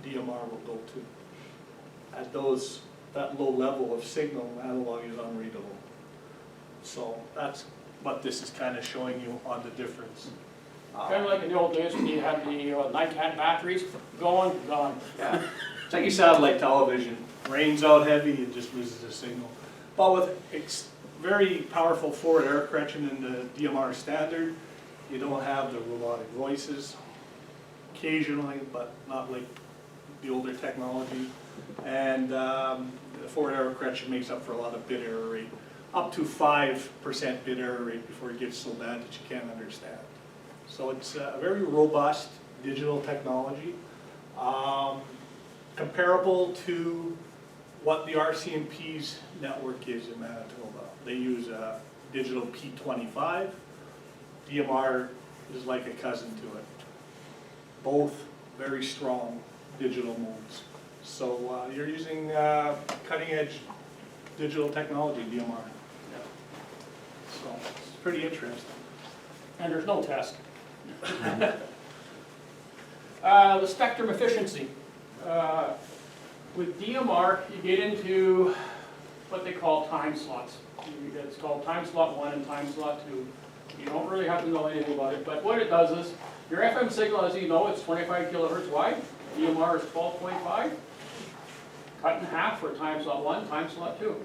DMR will go to. At that low level of signal, analog is unreadable. So that's what this is kind of showing you on the difference. Kind of like in the old days when you had the NICAD batteries going, gone. Yeah, it's like your satellite television. Rains out heavy, it just loses the signal. But with very powerful forward error correction in the DMR standard, you don't have the robotic voices. Occasionally, but not like the older technology. And the forward error correction makes up for a lot of bit error rate. Up to 5% bit error rate before it gets so bad that you can't understand. So it's a very robust digital technology, comparable to what the RCMP's network is in Manitoba. They use a digital P25. DMR is like a cousin to it. Both very strong digital modes. So you're using cutting edge digital technology, DMR. Yeah. So it's pretty interesting. And there's no test. The spectrum efficiency. With DMR, you get into what they call time slots. It's called time slot 1 and time slot 2. You don't really have to know anything about it, but what it does is, your FM signal, as you know, it's 25 kilohertz wide. DMR is 12.5. Cut in half for time slot 1, time slot 2.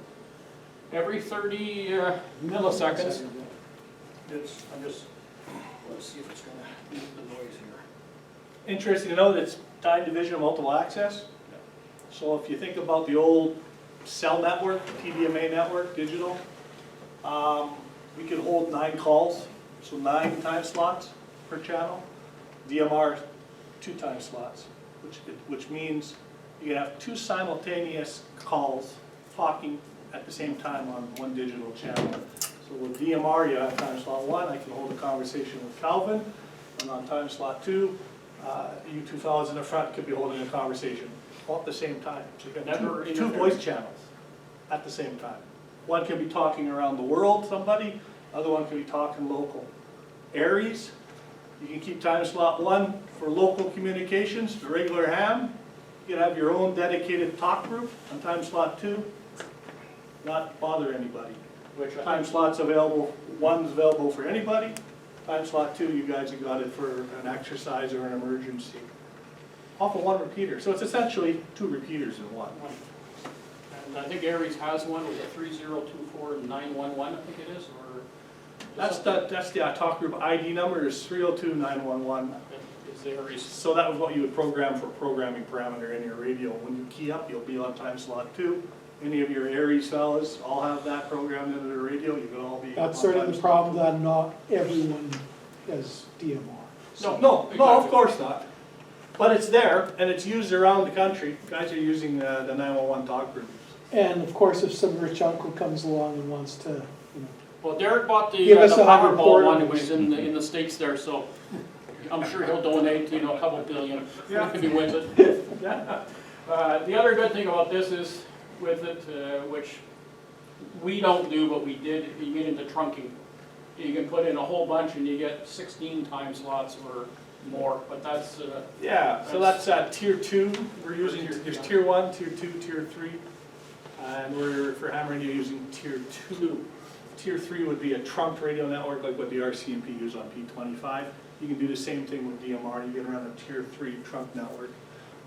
Every 30 milliseconds, let's see if it's going to move the noise here. Interesting to know that it's time division of multiple access. So if you think about the old cell network, TDMA network, digital, we could hold 9 calls, so 9 time slots per channel. DMR, 2 time slots, which means you can have 2 simultaneous calls talking at the same time on one digital channel. So with DMR, you have time slot 1, I can hold a conversation with Calvin, and on time slot 2, you two fellows in the front could be holding a conversation all at the same time. So you got two voice channels at the same time. One can be talking around the world, somebody, other one can be talking local. Aries, you can keep time slot 1 for local communications, the regular ham. You can have your own dedicated talk group on time slot 2, not bother anybody. Which Time slots available, 1's available for anybody. Time slot 2, you guys have got it for an exercise or an emergency. Off of 1 repeater, so it's essentially 2 repeaters in one. And I think Aries has one with a 3024911, I think it is, or That's the talk group ID number is 302-911. is the Aries. So that was what you would program for programming parameter in your radio. When you key up, you'll be on time slot 2. Any of your Aries fellas all have that programmed into the radio. You can all be. That's sort of the problem that not everyone has DMR. No, of course not. But it's there, and it's used around the country. Guys are using the 911 talk groups. And of course, if some rich uncle comes along and wants to, Well, Derek bought the Give us a hundred Powerball one portables. when he's in the States there, so I'm sure he'll donate, a couple billion if he wins it. The other good thing about this is, with it, which we don't do, but we did, you get into trunking. You can put in a whole bunch and you get 16 time slots or more, but that's... Yeah, so that's tier 2. We're using, there's tier 1, tier 2, tier 3. And we're, for ham radio, using tier 2. Tier 3 would be a trunked radio network like what the RCMP use on P25. You can do the same thing with DMR. You can run a tier 3 trunk network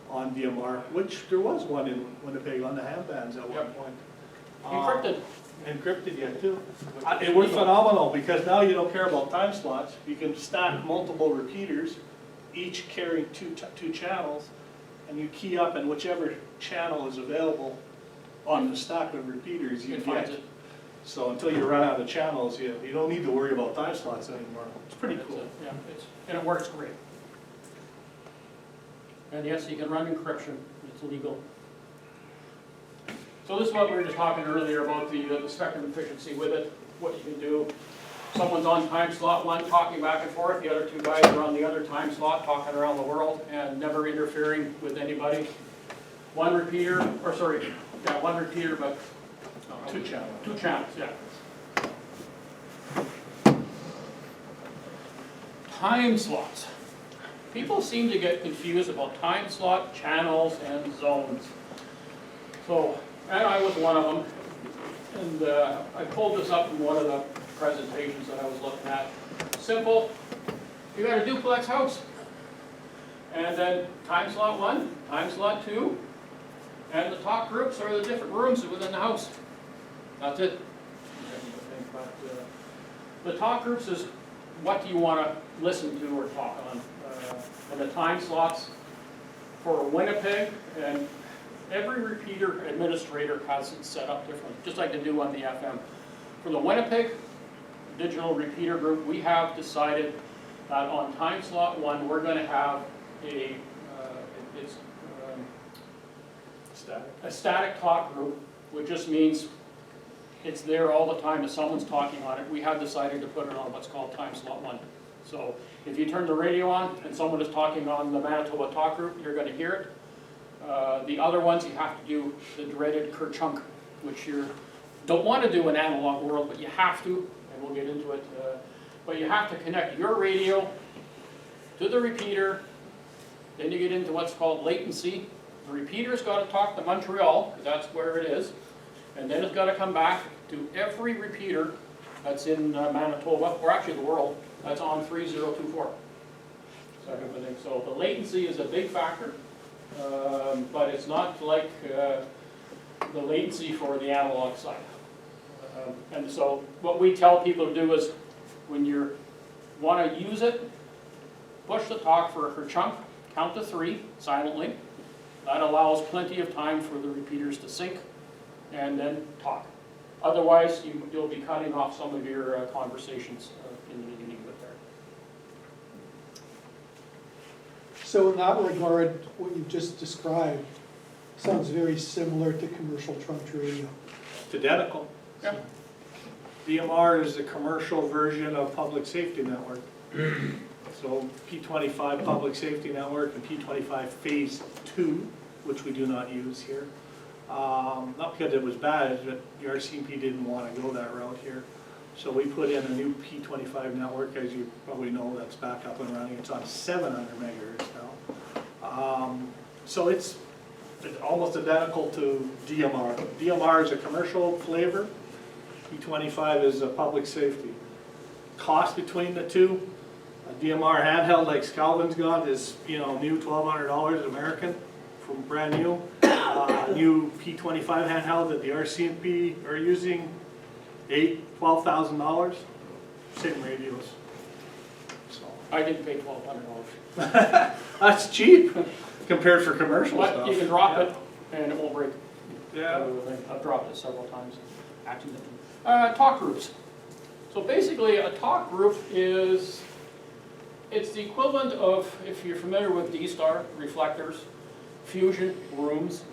on DMR, which there was one in Winnipeg on the ham bands at one point. Encrypted. Encrypted, yeah, too. It worked phenomenal because now you don't care about time slots. You can stack multiple repeaters, each carrying two channels, and you key up, and whichever channel is available on the stack of repeaters, you get it. So until you run out of channels, you don't need to worry about time slots anymore. It's pretty cool. Yeah, and it works great. And yes, you can run encryption. It's legal. So this is what we were just talking earlier about the spectrum efficiency with it, what you can do. Someone's on time slot 1 talking back and forth, the other 2 guys are on the other time slot talking around the world and never interfering with anybody. 1 repeater, or sorry, yeah, 1 repeater, but 2 channels. 2 channels, yeah. Time slots. people seem to get confused about time slot, channels, and zones. So, and I was one of them, and I pulled this up in one of the presentations that I was looking at. Simple, you got a duplex house, and then time slot 1, time slot 2, and the talk groups are the different rooms within the house. That's it. But, the talk groups is what do you want to listen to or talk on. And the time slots for Winnipeg, and every repeater administrator has it set up differently, just like they do on the FM. For the Winnipeg digital repeater group, we have decided that on time slot 1, we're going to have a static talk group, which just means it's there all the time if someone's talking on it. We have decided to put it on what's called time slot 1. So if you turn the radio on and someone is talking on the Manitoba talk group, you're going to hear it. The other ones, you have to do the dreaded kerchunk, which you don't want to do in analog world, but you have to, and we'll get into it. But you have to connect your radio to the repeater. Then you get into what's called latency. The repeater's got to talk to Montreal, because that's where it is. And then it's got to come back to every repeater that's in Manitoba, or actually the world, that's on 3024. So the latency is a big factor, but it's not like the latency for the analog side. And so what we tell people to do is, when you want to use it, push the talk for her chunk, count to 3 silently. That allows plenty of time for the repeaters to sync, and then talk. Otherwise, you'll be cutting off some of your conversations in the beginning with there. So in that regard, what you just described sounds very similar to commercial trunked radio. It's identical. Yeah. DMR is the commercial version of public safety network. So P25 public safety network and P25 phase 2, which we do not use here. Not because it was bad, but the RCMP didn't want to go that route here. So we put in a new P25 network, as you probably know, that's back up and running. It's on 700 megahertz now. So it's almost identical to DMR. DMR is a commercial flavor. P25 is a public safety. Cost between the two, a DMR handheld like Scalvin's got is, new $1,200 American, from brand new. New P25 handheld that the RCMP are using, $12,000. Same radios. So I didn't pay $1,200. that's cheap compared for commercial But stuff. you can drop it and it won't break. Yeah. I've dropped it several times, accidentally. Talk groups. So basically, a talk group it's the equivalent of, if you're familiar with D-Star, reflectors, fusion, rooms.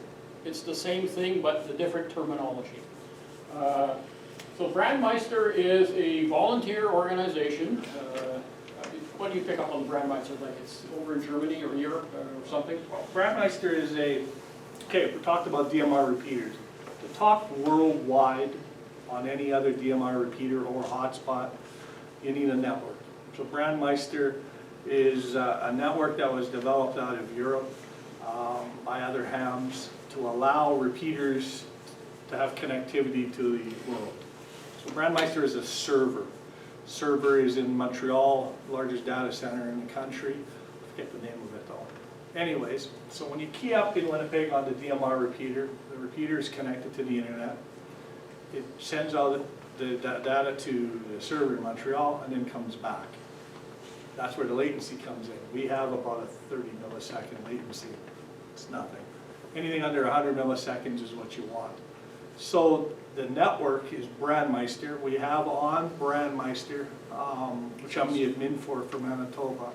It's the same thing, but the different terminology. So Brandmeister is a volunteer organization. What do you pick up on the Brandmeister? Like it's over in Germany or Europe or something? Well, Brandmeister is we talked about DMR repeaters. To talk worldwide on any other DMR repeater or hotspot, you need a network. So Brandmeister is a network that was developed out of Europe by other hams to allow repeaters to have connectivity to the world. So Brandmeister is a server. Server is in Montreal, largest data center in the country. I forget the name of it though. Anyways, so when you key up in Winnipeg on the DMR repeater, the repeater is connected to the internet. It sends out the data to the server in Montreal and then comes back. That's where the latency comes in. We have about a 30 millisecond latency. It's nothing. Anything under 100 milliseconds is what you want. So the network is Brandmeister. We have on Brandmeister, which I'm the admin for Manitoba.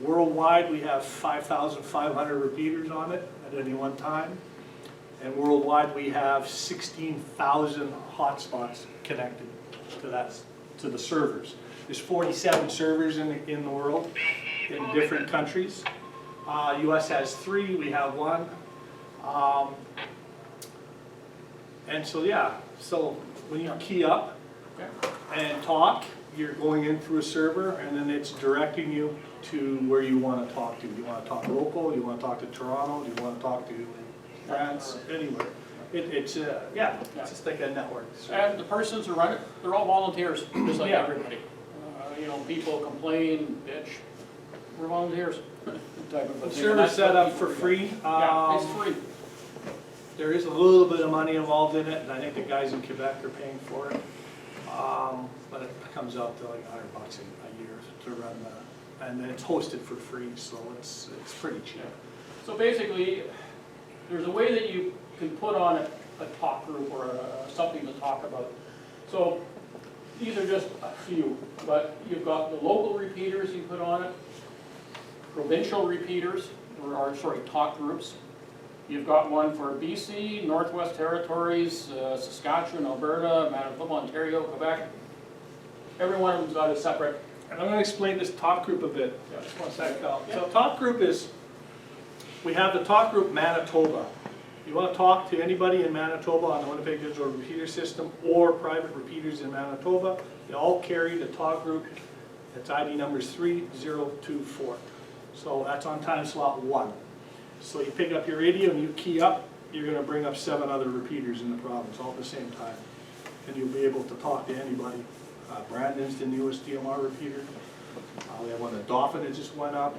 Worldwide, we have 5,500 repeaters on it at any one time. And worldwide, we have 16,000 hotspots connected to the servers. There's 47 servers in the world in different countries. US has 3, we have 1. And so, yeah, so when you key up and talk, you're going in through a server, and then it's directing you to where you want to talk to. You want to talk local, you want to talk to Toronto, you want to talk to France, anywhere. Yeah, it's just like a network. And the persons who run it, they're all volunteers, just like Yeah. everybody. You know, people complain, bitch, we're volunteers. type of a The thing. And server's that's set what up for people- free. Yeah, it's free. There is a little bit of money involved in it, and I think the guys in Quebec are paying for it. But it comes out to like $100 a year to run that. And then it's hosted for free, so it's pretty cheap. So basically, there's a way that you can put on a talk group or something to talk about. So these are just a few, but you've got the local repeaters you put on it, provincial repeaters, or sorry, talk groups. You've got one for BC, Northwest Territories, Saskatchewan, Alberta, Manitoba, Ontario, Quebec. Every one of them's got a separate. And I'm going to explain this talk group a bit. Yeah. Just one second. So talk group is, we have the talk group Manitoba. You want to talk to anybody in Manitoba on the Winnipeg Digital Repeater System or private repeaters in Manitoba, they all carry the talk group. Its ID number is 3024. So that's on time slot 1. So you pick up your radio and you key up, you're going to bring up 7 other repeaters in the province all at the same time. And you'll be able to talk to anybody. Brandon's the newest DMR repeater. We have one at Dauphin that just went up.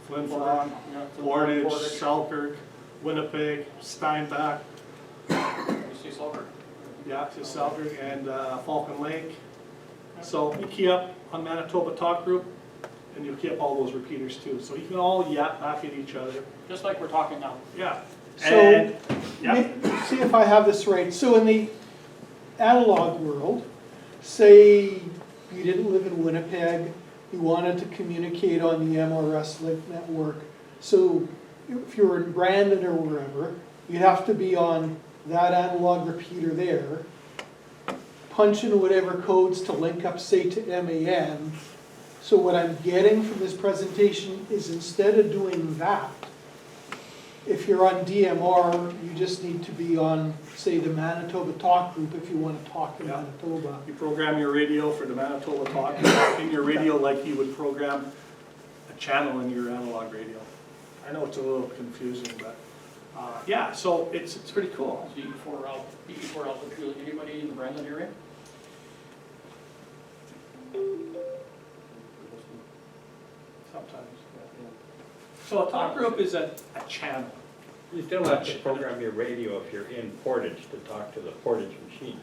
Flin Flon, Portage, Selkirk, Winnipeg, Steinbach, You see Silver? yeah, to Selkirk, and Falcon Lake. So you key up on Manitoba Talk Group, and you key up all those repeaters too. So you can all yap back at each other. Just like we're talking now. Yeah. So, And, yeah. see if I have this right. So in the analog world, say you didn't live in Winnipeg, you wanted to communicate on the MRS link network. So if you were in Brandon or wherever, you'd have to be on that analog repeater there, punch in whatever codes to link up, say, to MAN. So what I'm getting from this presentation is instead of doing that, if you're on DMR, you just need to be on, say, the Manitoba Talk Group if you want to talk to Yeah. Manitoba. You program your radio for the Manitoba Talk Group in your radio like you would program a channel in your analog radio. I know it's a little confusing, but yeah, so it's pretty cool. BE4 Alpha, anybody in the Brandon area? Sometimes, yeah. So a talk group is a channel. You still have to program your radio if you're in Portage to talk to the Portage machine.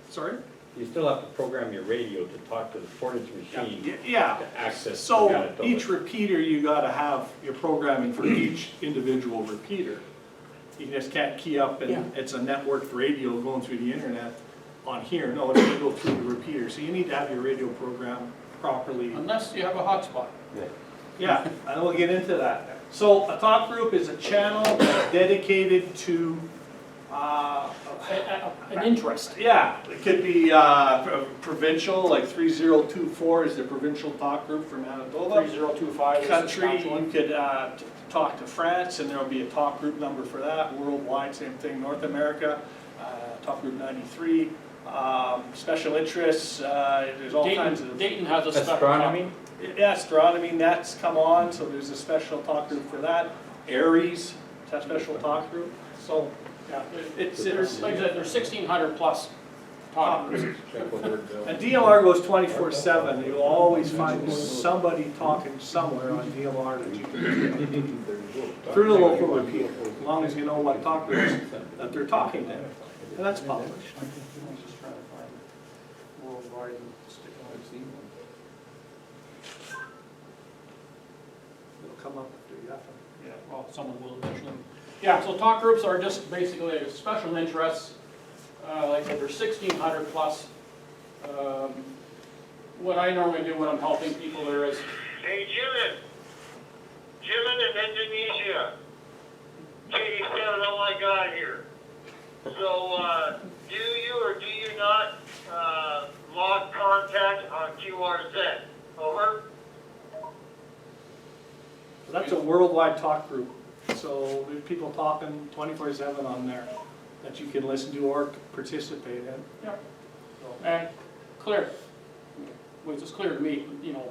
Sorry? You still have to program your radio to talk to the Portage machine Yeah. to access So Manitoba. each repeater, you gotta have your programming for each individual repeater. You just can't key up and it's a networked radio going through the internet on here. No, it's gonna go through the repeater. So you need to have your radio program properly. Unless you have a hotspot. Yeah, and we'll get into that. So a talk group is a channel that's dedicated to, An interest. yeah, it could be provincial, like 3024 is the provincial talk group for Manitoba. 3025 is Country, Saskatchewan. you could talk to France, and there'll be a talk group number for that. Worldwide, same thing. North America, talk group 93. Special interests, there's all kinds of. Dayton has a special. Astronomy? Yeah, astronomy, that's come on, so there's a special talk group for that. Aries, is that special talk group? So, yeah, it's, Like I said, there's 1,600 plus talk groups. and DMR goes 24/7. You'll always find somebody talking somewhere on DMR that you can through the local repeater, as long as you know what talk groups that they're talking to. And that's published. I'm just trying to find worldwide and stick on it. It'll come up after you have to. Yeah, well, someone will eventually. Yeah, so talk groups are just basically a special interests. Like I said, there's 1,600 plus. What I normally do when I'm helping people there is, Hey, Jimin in Indonesia. Katie said, oh my God, here. So, do you or do you not log contact on QRZ? Over? That's a worldwide talk group. So there's people talking 24/7 on there that you can listen to or participate in. yeah, and clear. which is clear to me, you know,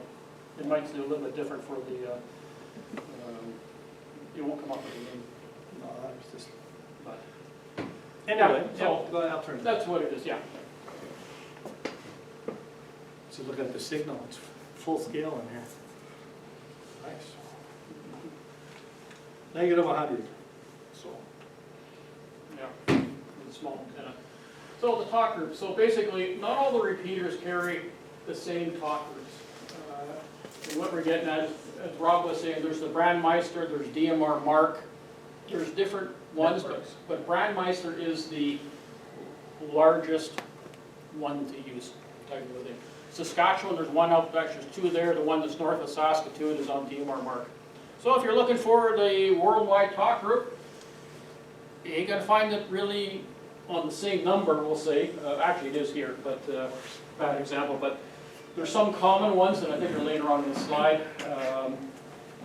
it might be a little bit different for the, it won't come up with a name, No, that's just, but anyway, Yeah, so, so- go ahead, I'll turn it. that's what it is, yeah. So look at the signal, it's full scale in here. Nice. -100, so. Yeah, it's small antenna. So the talk group, so basically, not all the repeaters carry the same talk groups. And what we're getting at, as Rob was saying, there's the Brandmeister, there's DMR Mark, there's different ones, but Brandmeister is the largest one to use, type of thing. Saskatchewan, there's one out, actually there's two there, the one that's north of Saskatoon is on DMR Mark. So if you're looking for the worldwide talk group, you ain't gonna find it really on the same number, we'll say. Actually, it is here, but bad example. But there's some common ones that I think are later on in the slide.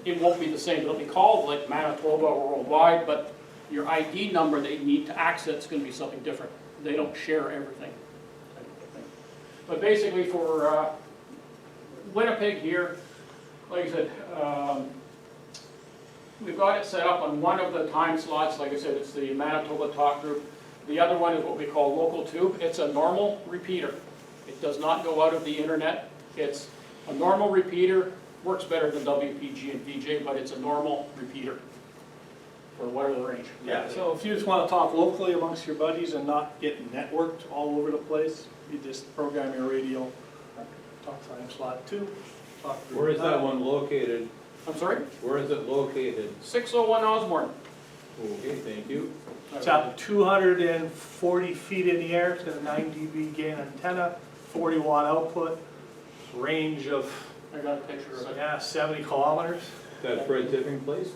It won't be the same. It'll be called like Manitoba or worldwide, but your ID number that you need to access is going to be something different. They don't share everything. But basically, for Winnipeg here, like I said, we've got it set up on one of the time slots. Like I said, it's the Manitoba talk group. The other one is what we call local tube. It's a normal repeater. It does not go out of the internet. It's a normal repeater. Works better than WPG and VJ, but it's a normal repeater for whatever range. Yeah, so if you just want to talk locally amongst your buddies and not get networked all over the place, you just program your radio, talk time slot 2. Talk group Where is that 9. one located? I'm sorry? Where is it located? 601 Osborne. Okay, thank you. It's up 240 feet in the air to the 9 dB gain antenna, 40 watt output, range of, I got a picture of it. yeah, 70 kilometers. That for a tipping place?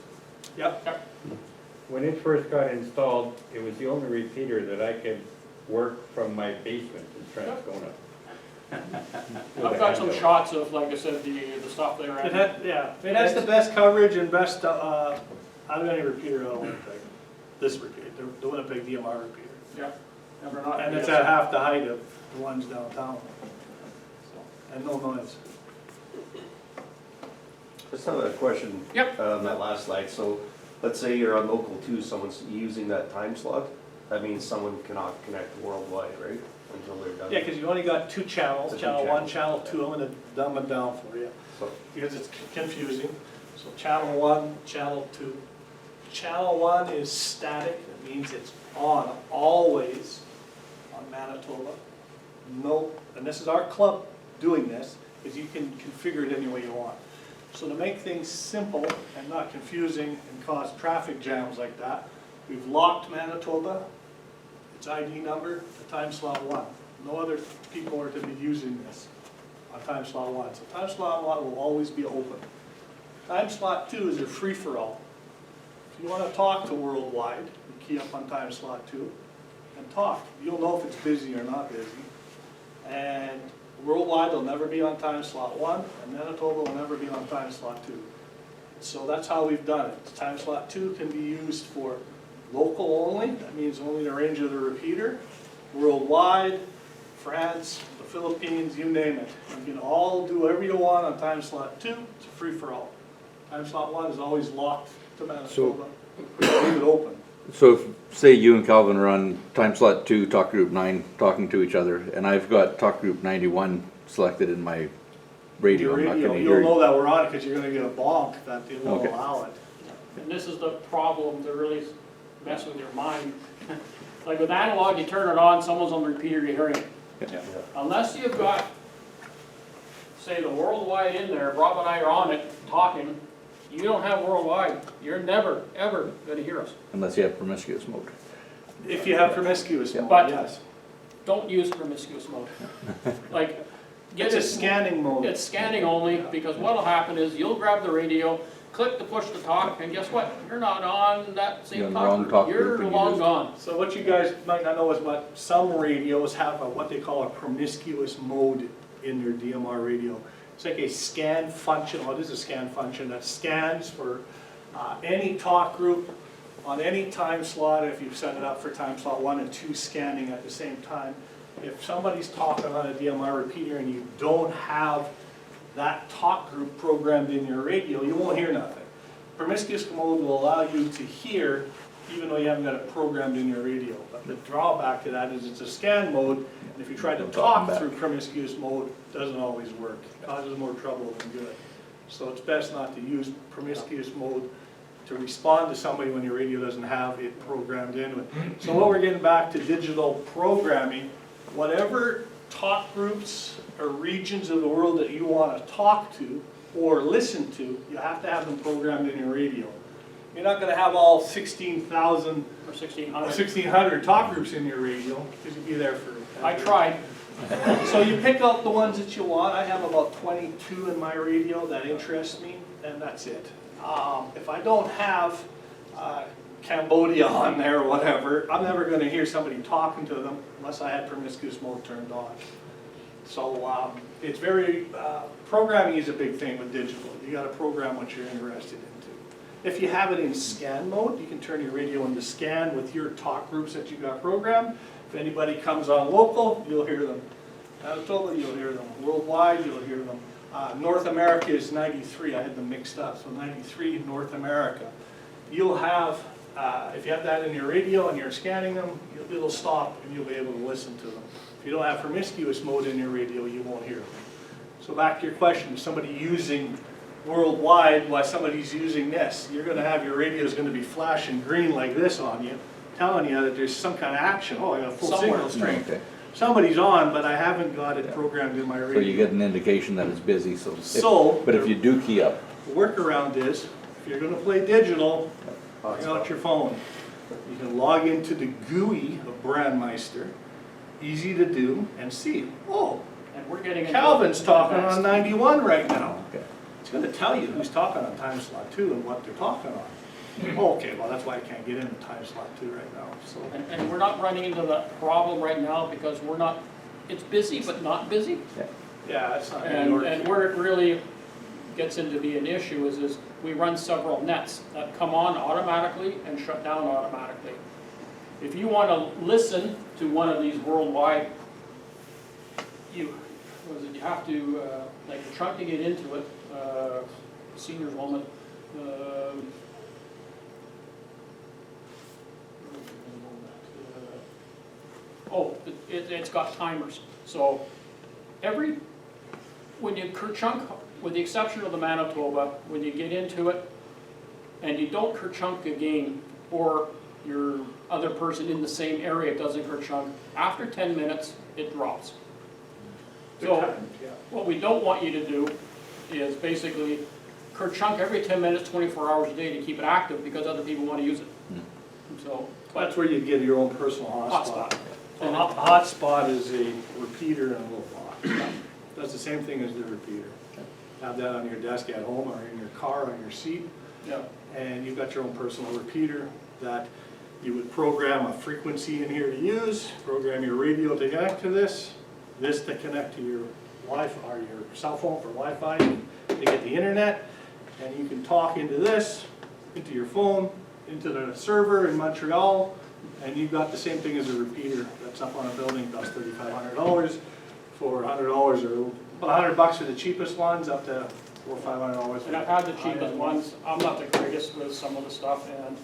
Yep. When it first got installed, it was the only repeater that I could work from my basement in Transcona. I've got some shots of, like I said, the stuff there. It had, yeah, it has the best coverage and best, out of any repeater out of Winnipeg. This repeater, the Winnipeg DMR repeater. Yeah. And we're not- And it's at half the height of the ones downtown. So, and no noise. Just have a question. Yep. On that last slide, so let's say you're on local 2, someone's using that time slot, that means someone cannot connect worldwide, right? Until they're done. Yeah, because you've only got 2 channels, Two channel 1, channels. channel 2, I'm gonna dumb it down for you, So, because it's confusing. So channel 1, channel 2. Channel 1 is static, it means it's on always on Manitoba. No, and this is our club doing this, is you can configure it any way you want. So to make things simple and not confusing and cause traffic jams like that, we've locked Manitoba, its ID number, to time slot 1. No other people are to be using this on time slot 1. So time slot 1 will always be open. Time slot 2 is a free-for-all. If you want to talk to worldwide, you key up on time slot 2 and talk. You'll know if it's busy or not busy. And worldwide will never be on time slot 1, and Manitoba will never be on time slot 2. So that's how we've done it. Time slot 2 can be used for local only, that means only the range of the repeater. Worldwide, France, the Philippines, you name it. You can all do whatever you want on time slot 2, it's free for all. Time slot 1 is always locked to Manitoba. Leave it open. So if, say you and Calvin are on time slot 2, talk group 9, talking to each other, and I've got talk group 91 selected in my radio, I'm not gonna You'll hear know you. that we're on it because you're gonna get a bonk that it won't Okay. allow it. And this is the problem to really mess with your mind. Like with analog, you turn it on, someone's on the repeater, you're hearing it. Yeah. Unless you've got, say, the worldwide in there, Rob and I are on it, talking, you don't have worldwide. You're never, ever gonna hear us. Unless you have promiscuous mode. If you have promiscuous mode, But- yes. Don't use promiscuous mode. Like, get It's a it, scanning mode. it's scanning only, because what'll happen is you'll grab the radio, click to push to talk, and guess what? You're not on that You're same on the wrong talk talk group. group You're and you long just- gone. So what you guys might not know is what some radios have what they call a promiscuous mode in their DMR radio. It's like a scan function, well, it is a scan function that scans for any talk group on any time slot. If you've set it up for time slot 1 and 2 scanning at the same time, If somebody's talking on a DMR repeater and you don't have that talk group programmed in your radio, you won't hear nothing. Promiscuous mode will allow you to hear even though you haven't got it programmed in your radio. But the drawback to that is it's a scan mode, and if you try to talk through promiscuous mode, it doesn't always work. It causes more trouble than good. So it's best not to use promiscuous mode to respond to somebody when your radio doesn't have it programmed into it. So what we're getting back to digital programming, whatever talk groups or regions of the world that you want to talk to or listen to, you have to have them programmed in your radio. You're not going to have all 16,000 Or 1,600. 1,600 talk groups in your radio, because you'd be there for. I tried. So you pick out the ones that you want. I have about 22 in my radio that interest me, and that's it. If I don't have Cambodia on there or whatever, I'm never going to hear somebody talking to them unless I had promiscuous mode turned on. So it's very, programming is a big thing with digital. You got to program what you're interested into. If you have it in scan mode, you can turn your radio into scan with your talk groups that you got programmed. If anybody comes on local, you'll hear them. Manitoba, you'll hear them. Worldwide, you'll hear them. North America is 93. I had them mixed up. So 93 North America. You'll have, if you have that in your radio and you're scanning them, it'll stop and you'll be able to listen to them. If you don't have promiscuous mode in your radio, you won't hear them. So back to your question, is somebody using worldwide while somebody's using this? You're going to have your radio is going to be flashing green like this on you, telling you that there's some kind of action. Oh, I got a full signal strength. Okay. Somebody's on, but I haven't got it programmed in my radio. So you get an indication that it's busy, so. So, But if you do key up, the workaround is, if you're going to play digital, bring out your phone. You can log into the GUI of Brandmeister, easy to do, and see, oh, And we're getting into Calvin's talking advanced. on 91 right now. okay. It's going to tell you who's talking on time slot 2 and what they're talking on. Oh, okay, well, that's why I can't get into time slot 2 right now, so. And we're not running into that problem right now because we're not, it's busy but not busy. Yeah, that's not And New York. where it really gets into be an issue is we run several nets that come on automatically and shut down automatically. If you want to listen to one of these worldwide, you have to, like you're trying to get into it, seniors woman, it's got timers. So when you kerchunk, with the exception of the Manitoba, when you get into it and you don't kerchunk again, or your other person in the same area doesn't kerchunk, after 10 minutes, it drops. So Yeah. what we don't want you to do is basically kerchunk every 10 minutes, 24 hours a day to keep it active because other people want to use it. So, That's where you get your own personal hotspot. hotspot. A hotspot is a repeater in a little box. Does the same thing as the repeater. Have that on your desk at home or in your car on your seat, Yeah. and you've got your own personal repeater that you would program a frequency in here to use, program your radio to connect to this to connect to your Wi-Fi or your cell phone for Wi-Fi to get the internet, and you can talk into this, into your phone, into the server in Montreal, and you've got the same thing as a repeater that's up on a building, costs $3,500 for $100 or about $100 for the cheapest ones, up to $400 or $500. And I've had the cheapest ones. I'm not the greatest with some of the stuff, and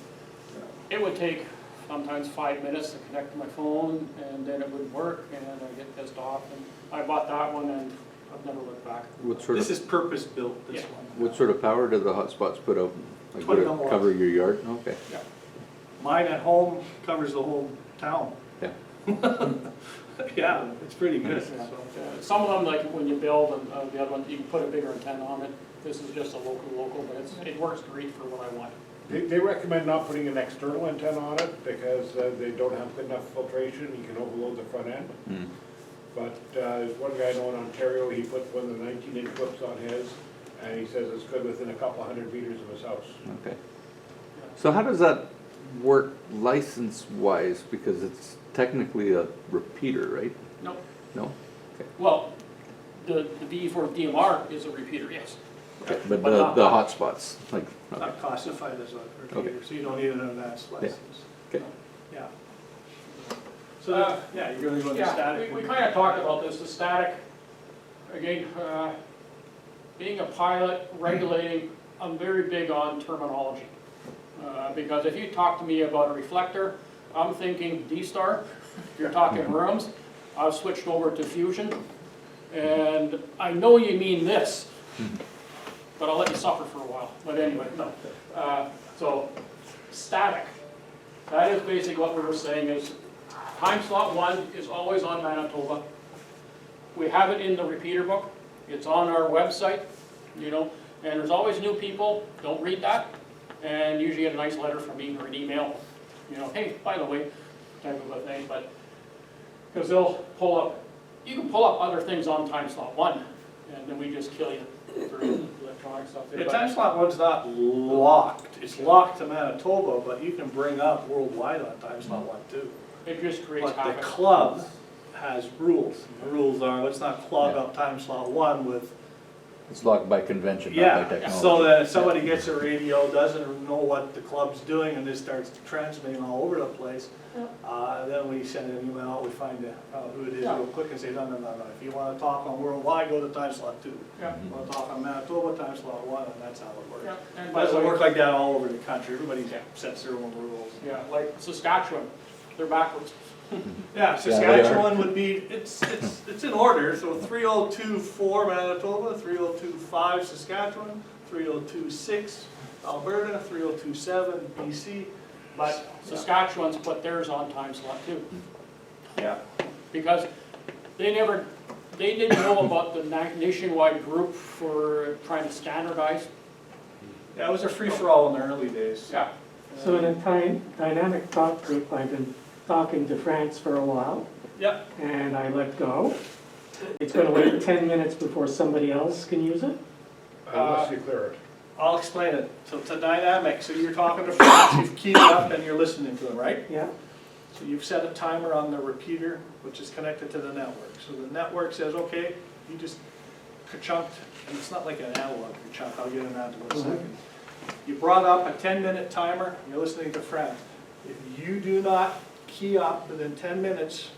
it would take sometimes 5 minutes to connect to my phone, and then it would work, and I get pissed off. And I bought that one, and I've never looked back. What sort This of, is purpose-built, this Yeah. one. what sort of power do the hotspots put out? Like, would 21 it watts. cover your yard? Okay. Mine at home covers the whole town. Yeah. Yeah, it's pretty good. Yeah. Some of them, like when you build, and the other one, you can put a bigger antenna on it. This is just a local, but it works great for what I want. They recommend not putting an external antenna on it because they don't have good enough filtration, you can overload the front end. Hmm. But there's one guy I know in Ontario, he put one of the 19-inch whips on his, and he says it's good within a couple hundred meters of his house. Okay. So how does that work license-wise? Because it's technically a repeater, right? No, No? well, the VE4 DMR is a repeater, yes. Okay, but But the not- hotspots, like, okay. Not classified as a repeater, Okay. so you don't need an advanced license. Okay. Yeah. So, yeah, you're really going to Yeah, static. we kind of talked about this, the static, again, being a pilot, regulating, I'm very big on terminology. Because if you talk to me about a reflector, I'm thinking D-star. If you're talking rooms, I've switched over to fusion. And I know you mean this, but I'll let you suffer for a while. But anyway, no. So, static. That is basically what we were saying is, time slot 1 is always on Manitoba. We have it in the repeater book. It's on our website, you know, and there's always new people, don't read that, and usually get a nice letter from me or an email, you know, hey, by the way, type of a thing, but, because they'll pull up, you can pull up other things on time slot 1, and then we just kill you for electronic stuff there. The But- time slot one's not locked. It's locked to Manitoba, but you can bring up worldwide on time slot 1 too. It just creates But the havoc. club has rules. The rules are, let's not clog up time slot 1 with, It's locked by convention, not by yeah, technology. so that if somebody gets a radio, doesn't know what the club's doing, and just starts transmitting all over the place, then we send an email out, we find who it is Yeah. real quick and say, no. If you wanna talk on worldwide, go to time slot 2. Yeah. You wanna talk on Manitoba, time slot 1, and that's how it works. Yeah, and But by it the doesn't way, work like that all over the country. Everybody sets their own rules. yeah, like Saskatchewan, they're backwards. Yeah, Saskatchewan would be, it's in order, so 3024 Manitoba, 3025 Saskatchewan, 3026 Alberta, 3027 BC, But Saskatchewan's put theirs on time slot 2. yeah. Because they didn't know about the nationwide group for trying to standardize. Yeah, it was a free-for-all in the early days. Yeah. So in a dynamic talk group, I've been talking to France for a while, Yeah, and I let go. It's gonna wait 10 minutes before somebody else can use it? Unless you clear it. I'll explain it. So it's a dynamic, so you're talking to friends, you've keyed it up and you're listening to them, right? Yeah, So you've set a timer on the repeater, which is connected to the network. So the network says, okay, you just ka-chunked, and it's not like an analog ka-chunk, I'll get into that in a second. You brought up a 10-minute timer, you're listening to friends. If you do not key up within 10 minutes,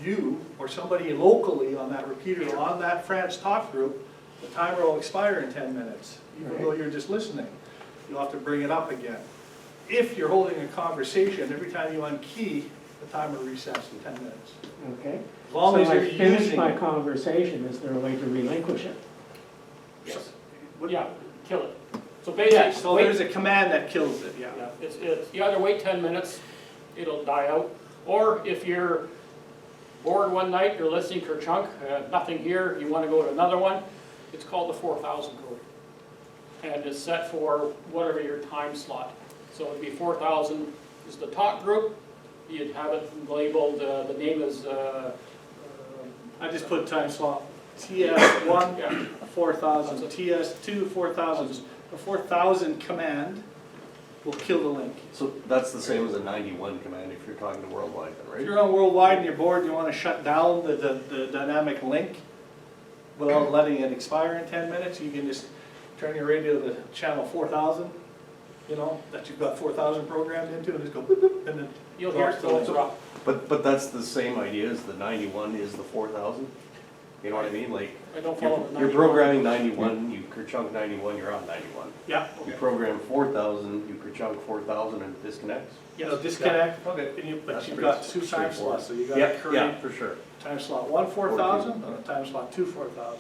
you or somebody locally on that repeater, on that France talk group, the timer will expire in 10 minutes, even though you're just listening. You'll have to bring it up again. If you're holding a conversation, every time you unkey, the timer resets in 10 minutes. okay. As long So as I you're finished using my it. conversation, is there a way to relinquish it? Yes. Yeah, kill it. So Yeah, basically, so there's a command that kills it, yeah. yeah, you either wait 10 minutes, it'll die out, or if you're bored one night, you're listening to a chunk, nothing here, you want to go to another one, it's called the 4000 code. And it's set for whatever your time slot. So it'd be 4000 is the talk group, you'd have it labeled, the name is, I just put time slot TS1, yeah, 4000, TS2, 4000. The 4000 command will kill the link. So that's the same as a 91 command if you're talking to worldwide, then, If right? you're on worldwide and you're bored, you want to shut down the dynamic link without letting it expire in 10 minutes, you can just turn your radio to channel 4000, you know, that you've got 4000 programmed into, and just go boop, boop, and then you'll hear it, so it's rough. But that's the same idea as the 91 is the 4000? You know what I mean? Like, I don't follow the you're 91. programming 91, you kerchunk 91, you're on 91. Yeah, You program 4000, you kerchunk 4000 and it disconnects? you know, disconnect, but That's you've pretty got two time straightforward. slots, so you gotta create for sure. time slot 1, 4000, and a time slot 2, 4000.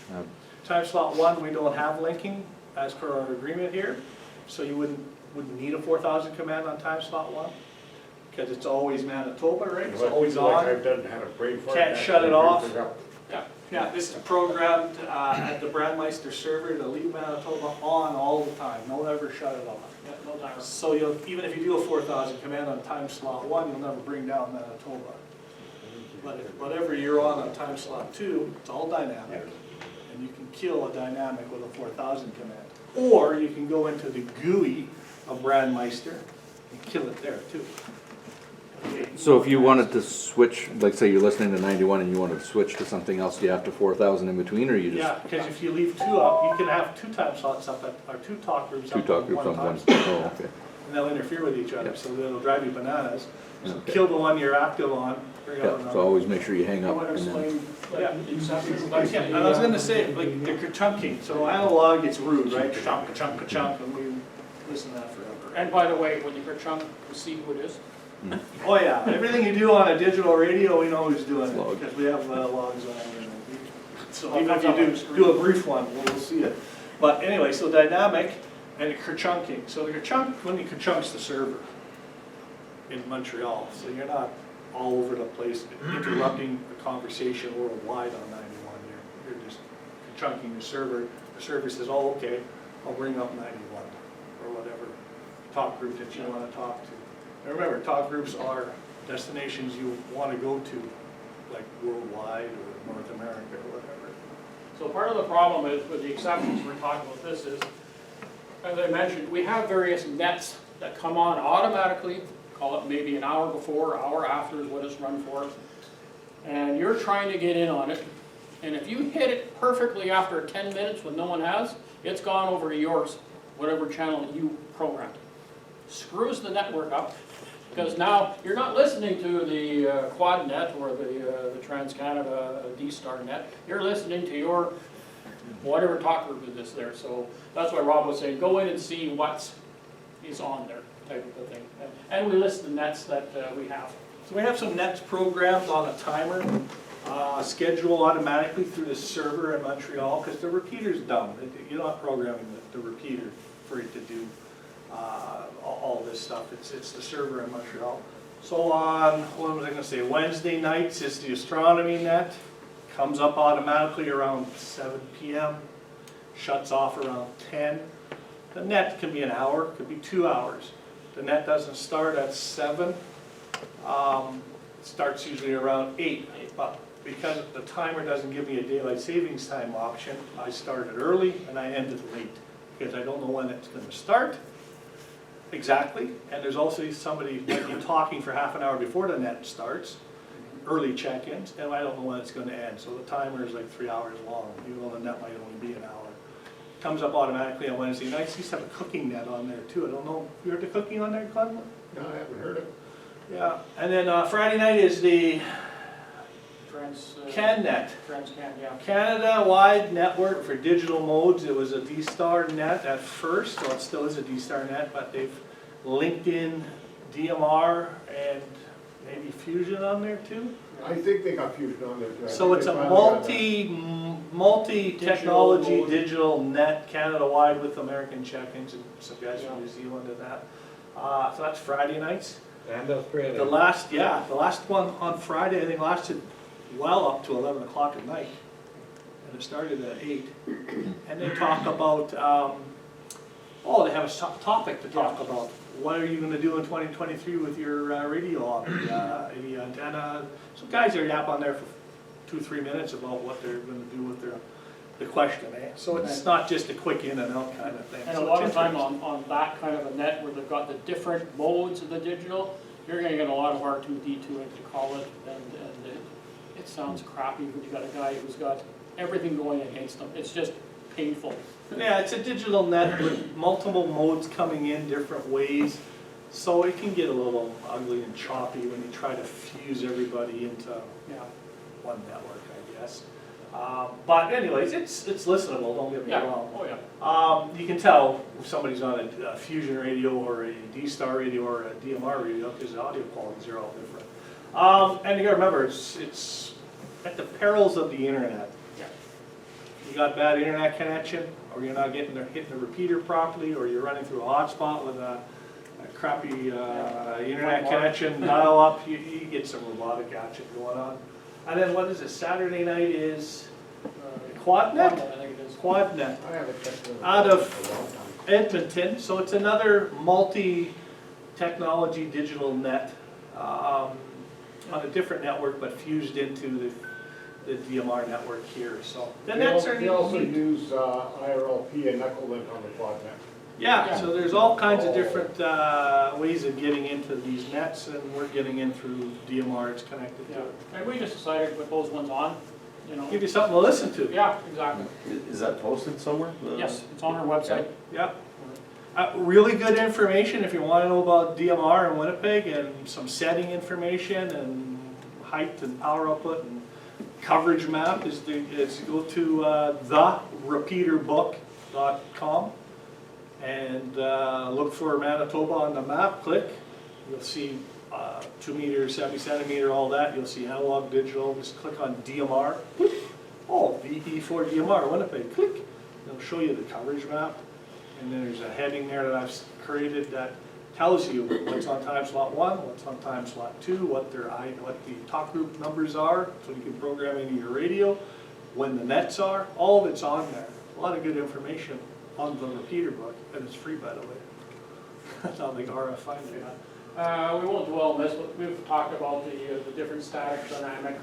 Yeah. Time slot 1, we don't have linking as per our agreement here, so you wouldn't need a 4000 command on time slot 1, because it's always Manitoba, right? It's always Like on. I've done, had a brain fart. Can't shut it off. Yeah, Yeah, this is programmed at the Brandmeister server to leave Manitoba on all the time, don't ever shut it off. yeah, no timer. So you'll, even if you do a 4000 command on time slot 1, you'll never bring down Manitoba. But if whatever you're on time slot 2, it's all dynamic, and you can kill a dynamic with a 4000 command. Or you can go into the GUI of Brandmeister and kill it there too. So if you wanted to switch, like say you're listening to 91 and you wanted to switch to something else, do you have to 4000 in between, or you just? Yeah, because if you leave 2 up, you can have 2 time slots up, or 2 talk groups up. Two talk groups on one, time slot. oh, okay. and they'll interfere with each other, Yep. so it'll drive you bananas. So Okay. kill the one you're active on, bring up Yeah, another. so always make sure you hang You up want to and then, explain, Yeah. like, the exceptions? Yeah, and I was gonna say, like, the chunking, so analog, it's rude, right? Ka-chunk, ka-chunk, ka-chunk, and we listen to that forever. And by the way, when you hear chunk, you see who it is? Oh, yeah, everything you do on a digital radio, we know who's doing Log. it, because we have logs on it. So It even if comes up on you the do screen. a brief one, we'll see it. But anyway, so dynamic and ka-chunking. So the ka-chunk, when you ka-chunk's the server in Montreal, so you're not all over the place interrupting the conversation worldwide on 91. You're just ka-chunking the server. The server says, oh, okay, I'll bring up 91 or whatever talk group that you want to talk to. And remember, talk groups are destinations you want to go to, like worldwide or North America or whatever. So part of the problem is, with the exceptions we're talking about this is, as I mentioned, we have various nets that come on automatically, call it maybe an hour before, hour after is what it's run for. And you're trying to get in on it, and if you hit it perfectly after 10 minutes when no one has, it's gone over to yours, whatever channel that you programmed. Screws the network up, because now you're not listening to the Quad net or the Trans-Canada D-Star net, you're listening to your whatever talk group it is there. So that's why Rob was saying, go in and see what is on there, type of a thing. And we list the nets that we have. So we have some nets programmed on a timer, schedule automatically through the server in Montreal, because the repeater's dumb. You're not programming the repeater for it to do all this stuff. It's the server in Montreal. So on, what was I gonna say, Wednesday nights is the astronomy net. Comes up automatically around 7 p.m., shuts off around 10. The net can be an hour, could be 2 hours. The net doesn't start at 7. It starts usually around 8, but because the timer doesn't give me a daylight savings time option, I start it early and I end it late, because I don't know when it's gonna start exactly, and there's also somebody might be talking for half an hour before the net starts, early check-ins, and I don't know when it's gonna end, so the timer is like 3 hours long, even though the net might only be an hour. Comes up automatically on Wednesday nights. Used to have a cooking net on there too. I don't know, you heard the cooking on there, Glenn? No, I haven't heard it. Yeah, and then Friday night is the Trans-Can, CanNet, yeah. Canada-wide network for digital modes. It was a D-Star net at first, well, it still is a D-Star net, but they've linked in DMR and maybe Fusion on there too. I think they got Fusion on there too. I So think it's they a finally got multi-technology Digital mode. digital net Canada-wide with American check-ins and some guys from New Zealand and that. So that's Friday nights. and Australia. The last one on Friday, I think lasted well up to 11 o'clock at night. And it started at 8. And they talk about, they have a topic to talk about. What are you going to do in 2023 with your radio on the antenna? Some guys are yap on there for 2-3 minutes about what they're going to do with the question, eh? So it's not just a quick in and out kind of thing. And a So lot it's of time interesting. on that kind of a net where they've got the different modes of the digital, you're gonna get a lot of R2D2, as you call it, and it sounds crappy when you got a guy who's got everything going against him. It's just painful. Yeah, it's a digital net with multiple modes coming in different ways. So it can get a little ugly and choppy when you try to fuse everybody into Yeah. one network, I guess. But anyways, it's listenable, don't get me Yeah, wrong. oh yeah. You can tell if somebody's on a Fusion radio or a D-Star radio or a DMR radio because the audio qualities are all different. And you gotta remember, it's at the perils of the internet. Yeah. You got bad internet connection, or you're not hitting the repeater properly, or you're running through a hotspot with a crappy internet connection, dial up, you get some robotic action going on. And then what is it, Saturday night is QuadNet? I think it is. QuadNet. I haven't checked it Out of- for a long time. Edmonton, so it's another multi-technology digital net on a different network, but fused into the DMR network here, so. The nets are They also neat. use IRLP and knuckle link on the quad net. Yeah, so there's all kinds of different ways of getting into these nets, and we're getting in through DMR, it's connected to Yeah. it. And we just decided to put those ones on, you know. Give you something to listen to. Yeah, exactly. Is that posted somewhere? Yes, it's on our website. Yeah, Really good information if you want to know about DMR in Winnipeg, and some setting information and height and power output and coverage map is go to therepeaterbook.com and look for Manitoba on the map, click. You'll see 2 meters, 70 centimeter, all that. You'll see analog, digital. Just click on DMR. Oh, VP4 DMR, Winnipeg, click. It'll show you the coverage map. And then there's a heading there that I've created that tells you what's on time slot 1, what's on time slot 2, what the talk group numbers are, so you can program into your radio, when the nets are. All of it's on there. A lot of good information on the repeater book, and it's free, by the way. That's how the RFI did that. We won't dwell on this, but we've talked about the different static dynamic.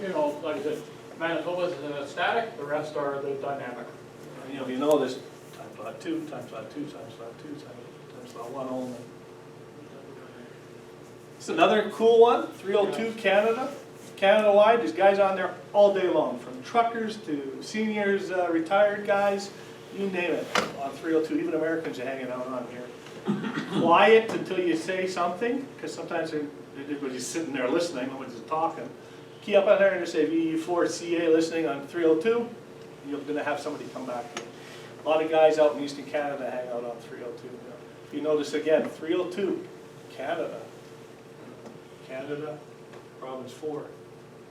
You know, like I said, Manitoba's static, the rest are the dynamic. You know this time slot 2, time slot 2, time slot 2, time slot 1 only. It's another cool one, 302 Canada. Canada-wide, there's guys on there all day long, from truckers to seniors, retired guys, you name it, on 302. Even Americans are hanging out on here. Quiet until you say something, because sometimes everybody's sitting there listening, nobody's talking. Key up on there and just say VE4CA listening on 302, and you're going to have somebody come back to you. A lot of guys out in Eastern Canada hang out on 302. If you notice again, 302, Canada. Canada, province 4.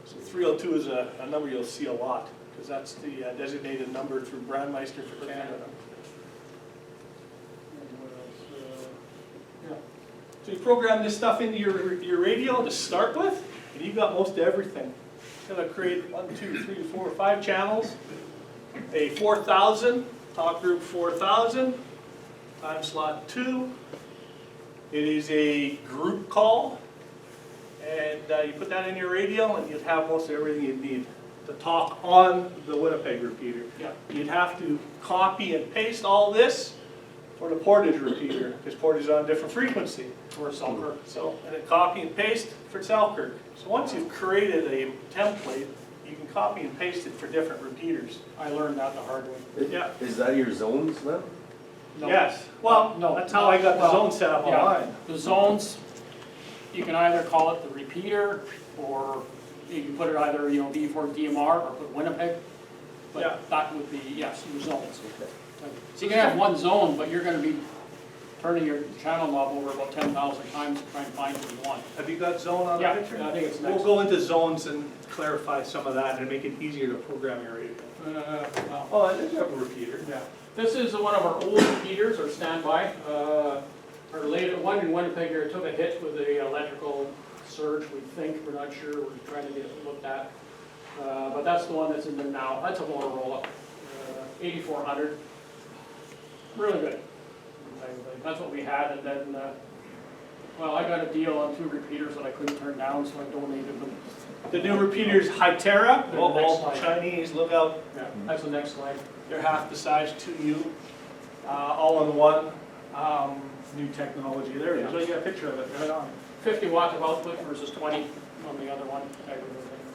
So 302 is a number you'll see a lot, because that's the designated number through Brandmeister for Canada. So you program this stuff into your radio to start with, and you've got most everything. It's going to create 1, 2, 3, 4, 5 channels. A 4000, talk group 4000, time slot 2. It is a group call, and you put that in your radio, and you'd have most everything you'd need to talk on the Winnipeg repeater. Yeah. You'd have to copy and paste all this for the Portage repeater, because Portage is on a different frequency. Or Selkirk. So, and then copy and paste for Selkirk. So once you've created a template, you can copy and paste it for different repeaters. I learned that the hard way. Yeah. Is that your zones then? No. Yes. Well, No. that's how I got the zone set up Yeah. online. The zones, you can either call it the repeater, or you can put it either, V4 DMR, or put Winnipeg. Yeah. But that would be, yes, your zones. So you can have one zone, but you're gonna be turning your channel knob over about 10,000 times to try and find what you want. Have you got zone on the Yeah, picture? I think it's We'll next. go into zones and clarify some of that and make it easier to program your radio. Well, Oh, I did have a repeater. yeah. This is one of our old repeaters, or standby. Our later one in Winnipeg here took a hit with the electrical surge, we think, we're not sure, we're trying to get it looked at. But that's the one that's in there now. That's a Motorola, 8400. Really good. That's what we had, and then, well, I got a deal on 2 repeaters that I couldn't turn down, so I donated them. The new repeaters, Hytera, They're the next all slide. Chinese, look out. Yeah, that's the next slide. They're half the size, 2U, all in one. New technology. There it is. Yeah. Oh, you got a picture of it right on. 50 watts of output versus 20 on the other one.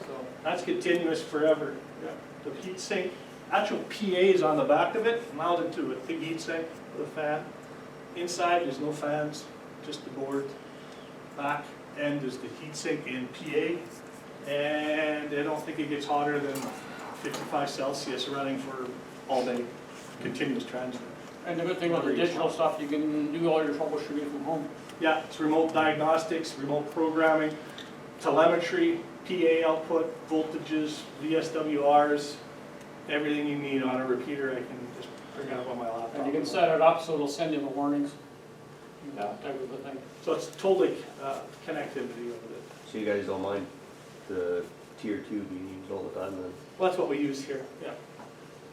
So, That's continuous forever. yeah. The heat sink, actual PA is on the back of it, mounted to a big heat sink with a fan. Inside, there's no fans, just the board. Back end is the heat sink in PA, and I don't think it gets hotter than 55 Celsius running for all day, continuous transmit. And the good thing with the digital stuff, you can do all your troubleshooting from home. Yeah, it's remote diagnostics, remote programming, telemetry, PA output, voltages, VSWRs, everything you need on a repeater, I can just bring it up on my laptop. And you can set it up so it'll send you the warnings. That type of a thing. So it's totally connectivity with it. So you guys don't mind the tier 2 being used all the time then? Well, that's what we use here, yeah.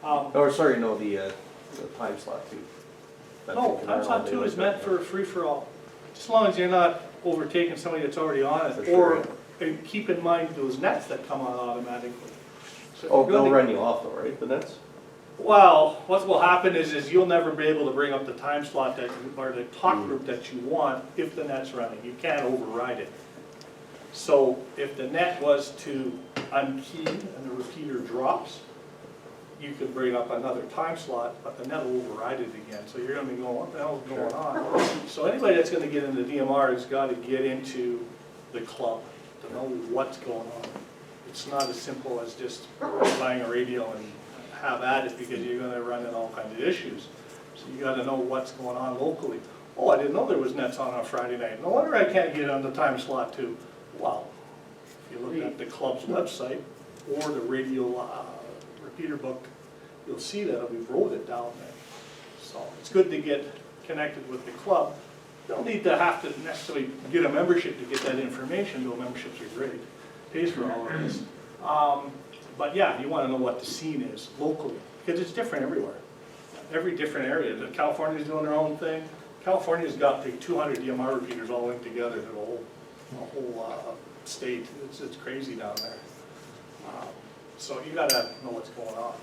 Or sorry, no, the time slot 2. No, time slot 2 is meant for free-for-all. As long as you're not overtaking somebody that's already on For it, sure, or and keep in mind those nets that come on automatically. So if Oh, you're they'll gonna- run you off though, right, the nets? Well, what will happen is you'll never be able to bring up the time slot that, or the talk group that you want if the net's running. You can't override it. So if the net was to unkey and the repeater drops, you could bring up another time slot, but the net will override it again, so you're gonna be going, what the hell is going on? So anybody that's gonna get into DMR has gotta get into the club to know what's going on. It's not as simple as just buying a radio and have at it, because you're gonna run into all kinds of issues. So you gotta know what's going on locally. Oh, I didn't know there was nets on Friday night. No wonder I can't get on the time slot too. Well, if you look at the club's website or the radio repeater book, you'll see that we wrote it down there. So it's good to get connected with the club. You don't need to have to necessarily get a membership to get that information, though memberships are great. Pays for all of this. But yeah, you wanna know what the scene is locally, because it's different everywhere. Every different area. California's doing their own thing. California's got the 200 DMR repeaters all linked together to the whole state. It's crazy down there. So you gotta know what's going on.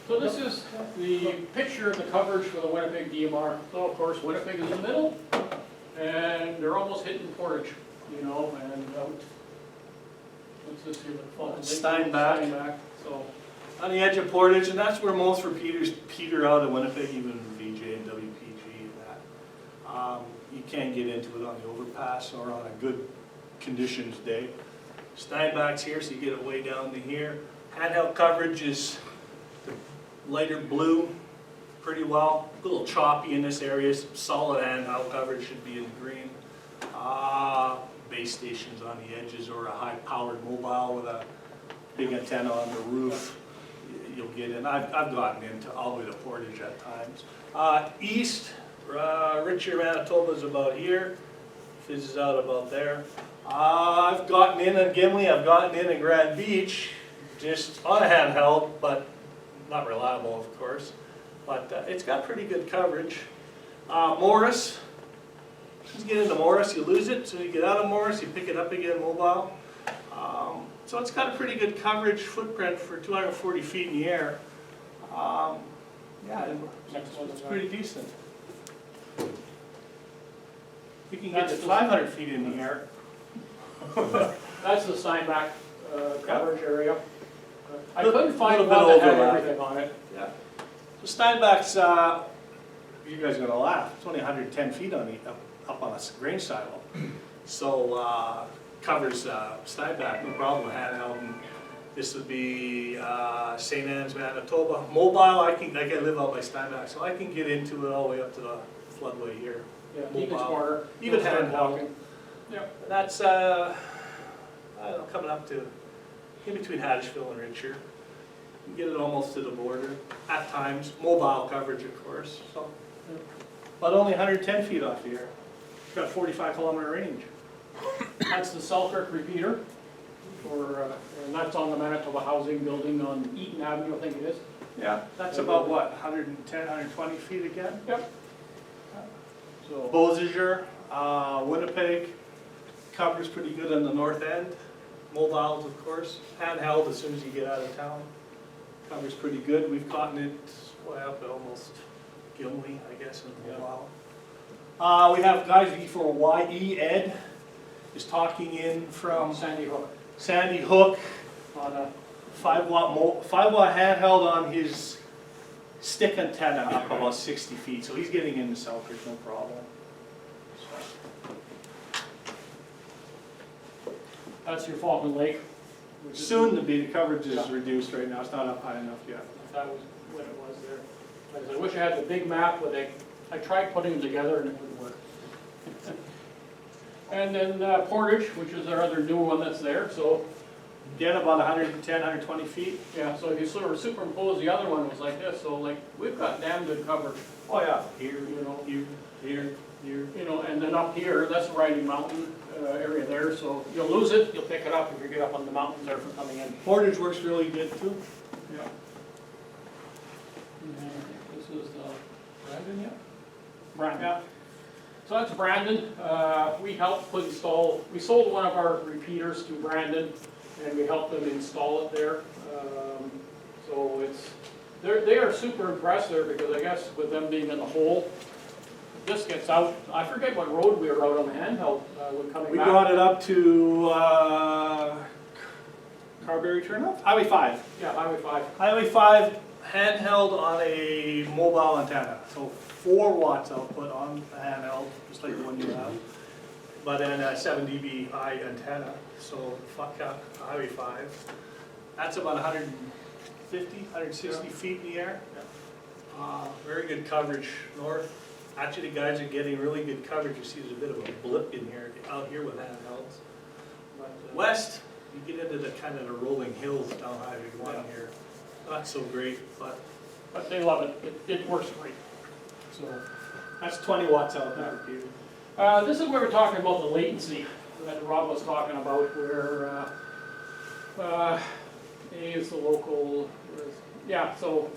So this is the picture of the coverage for the Winnipeg DMR. So of course, Winnipeg is in the middle, and they're almost hitting Portage, you know, and what's this here? Steinbach. So On the edge of Portage, and that's where most repeaters peter out of Winnipeg, even VJ and WPG and that. You can't get into it on the overpass or on a good conditions day. Steinbach's here, so you get it way down to here. Handheld coverage is the lighter blue, pretty well. A little choppy in this area. Solid handheld coverage should be in green. Base stations on the edges, or a high-powered mobile with a big antenna on the roof. You'll get in. I've gotten into all the way to Portage at times. East, Richard, Manitoba is about here. Fizzes out about there. I've gotten in Gimli. I've gotten in Grand Beach, just on a handheld, but not reliable, of course. But it's got pretty good coverage. Morris. Once you get into Morris, you lose it. So you get out of Morris, you pick it up again, mobile. So it's got a pretty good coverage footprint for 240 feet in the air. Yeah, it's pretty decent. You can get to 500 feet in the air. that's the Steinbach coverage area. I Little- couldn't find little one bit that had overlap. everything on it. Yeah. So Steinbach's, you guys are gonna laugh, it's only 110 feet on up on a grain silo. So covers Steinbach, no problem, handheld. And this would be St. Anne's, Manitoba. Mobile, I live out by Steinbach, so I can get into it all the way up to the floodway here. Yeah, Egan's Mobile. Corner. Even You'll start handheld. walking. Yeah. That's, I don't know, coming up to, in between Hattiesville and Richard. You can get it almost to the border, at times, mobile coverage, of course, so. But only 110 feet off here. It's got a 45-kilometer range. That's the Selkirk repeater, and that's on the Manitoba Housing Building on Eaton Avenue, I think it is. Yeah, that's about what, 110, 120 feet again? Yep. So, Beausejour, Winnipeg, covers pretty good on the north end. Mobiles, of course, handheld as soon as you get out of town. Covers pretty good. We've gotten it way up at almost Gimli, I guess, in a while. We have guys for YE Ed is talking in from Sandy Hook on a 5-watt handheld on his stick antenna up about 60 feet. So he's getting into Selkirk, no problem. that's your Falcon Lake. Soon to be, the coverage is reduced right now. It's not up high enough yet. That was what it was there. Like I said, I wish I had the big map, but I tried putting them together and it wouldn't work. And then Portage, which is our other new one that's there, so, Again, about 110, 120 feet. yeah, so if you sort of superimpose the other one, it was like this, so like, we've got damn good coverage, Oh yeah, here, you know. here. You know, and then up here, that's Riding Mountain area there, so you'll lose it, you'll pick it up if you get up on the mountains there from coming in. Portage works really good too. Yeah. This is Brandon, yeah? Brandon. Yeah. So that's Brandon. We helped install, we sold one of our repeaters to Brandon, and we helped them install it there. So it's, they are super impressed there, because I guess with them being in the hole, this gets out, I forget what road we were out on the handheld when coming We back. brought it up to Carberry turnoff, Highway 5. Yeah, Highway 5. Highway 5 handheld on a mobile antenna, so 4 watts output on the handheld, just like the one you have. But then a 7 dB high antenna, so fuck up Highway 5. That's about 150, 160 feet in the air. Very good coverage north. Actually, the guys are getting really good coverage. You see there's a bit of a blip in here, out here with handhelds. But west, you get into the kind of the rolling hills down Highway 1 here. Not so great, but But they love it. It works great. so that's 20 watts out there, Peter. This is where we're talking about the latency that Rob was talking about, where A is the local, yeah, so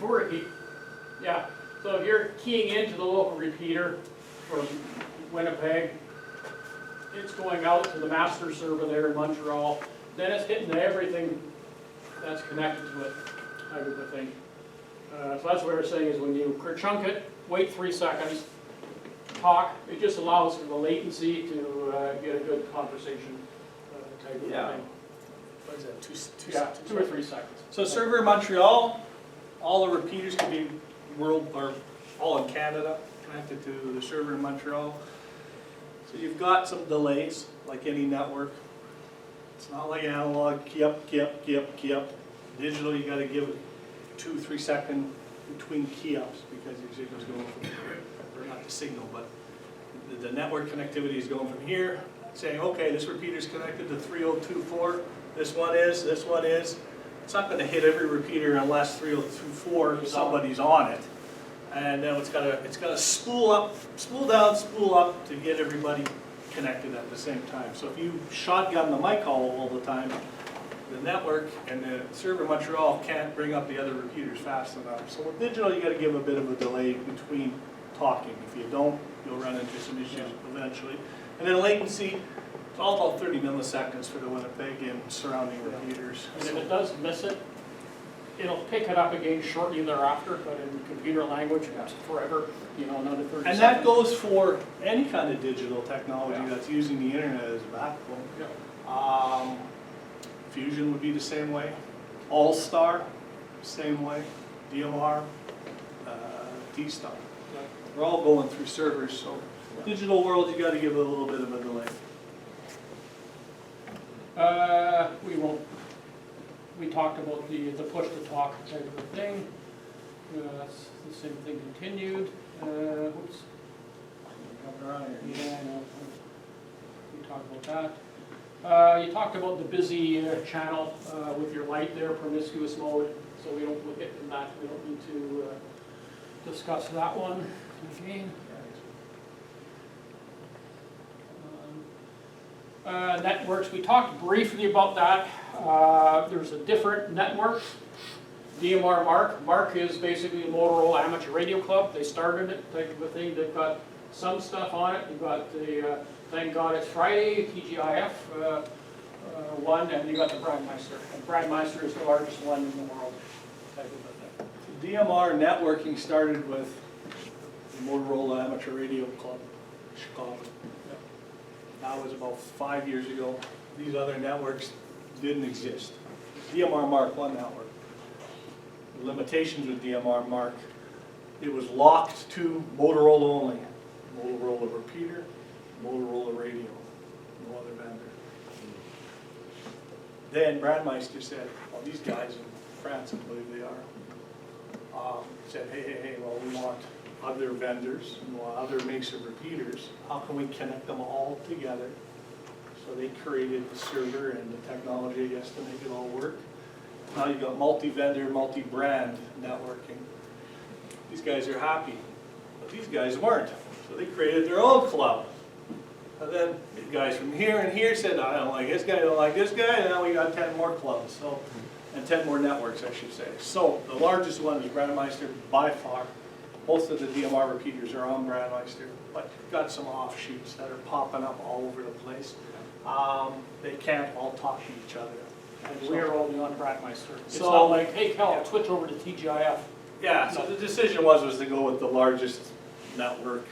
so if you're keying into the local repeater from Winnipeg, it's going out to the master server there in Montreal, then it's hitting everything that's connected to it, type of a thing. So that's what we're saying is when you chunk it, wait 3 seconds, talk, it just allows for the latency to get a good conversation type of Yeah. thing. What is that, Yeah, 2 or 3 seconds. So server in Montreal, all the repeaters can be all in Canada, connected to the server in Montreal. So you've got some delays, like any network. It's not like analog, key up. Digital, you gotta give it 2-3 second between key ups because your signal's going from, or not the signal, but the network connectivity is going from here, saying, okay, this repeater's connected to 3024, this one is. It's not gonna hit every repeater unless 3024, somebody's on it. And then it's gotta spool down, spool up to get everybody connected at the same time. So if you shotgun the mic all the time, the network and the server in Montreal can't bring up the other repeaters fast enough. So with digital, you gotta give a bit of a delay between talking. If you don't, you'll run into some issues eventually. And then latency, it's all about 30 milliseconds for the Winnipeg and surrounding repeaters. And if it does miss it, it'll pick it up again shortly thereafter, but in computer language, it's forever, another 30 seconds. And that goes for any kind of digital technology that's using the internet as a backbone. Yeah. Fusion would be the same way. All-Star, same way. DMR, T-Star. They're all going through servers, so digital world, you gotta give it a little bit of a delay. We talked about the push-to-talk type of thing. That's the same thing continued. Whoops. Jumping around here. Yeah, I know. We talked about that. You talked about the busy channel with your light there, promiscuous mode, so we don't look at that. We don't need to discuss that one again. Networks, we talked briefly about that. There's a different network, DMR MARC. MARC is basically Motorola Amateur Radio Club. They started it, type of a thing. They've got some stuff on it. You've got the Thank God It's Friday, TGIF one, and you got the Brandmeister. And Brandmeister is the largest one in the world, type of a thing. DMR networking started with the Motorola Amateur Radio Club, Chicago. That was about 5 years ago. These other networks didn't exist. DMR MARC, one network. The limitations with DMR MARC, it was locked to Motorola only. Motorola repeater, Motorola radio, no other vendor. Then Brandmeister said, well, these guys in France, I believe they are, said, hey, well, we want other vendors, we want other makes of repeaters. How can we connect them all together? So they created the server and the technology, I guess, to make it all work. Now you've got multi-vendor, multi-brand networking. These guys are happy, but these guys weren't. So they created their own club. And then the guys from here and here said, I don't like this guy, I don't like this guy, and now we got 10 more clubs, and 10 more networks, I should say. So the largest one is Brandmeister by far. Most of the DMR repeaters are on Brandmeister, but you've got some offshoots that are popping up all over the place. They can't all talk to each other. And we are only on Brandmeister. It's So- not like, hey, Cal, switch over to TGIF. Yeah, so the decision was to go with the largest network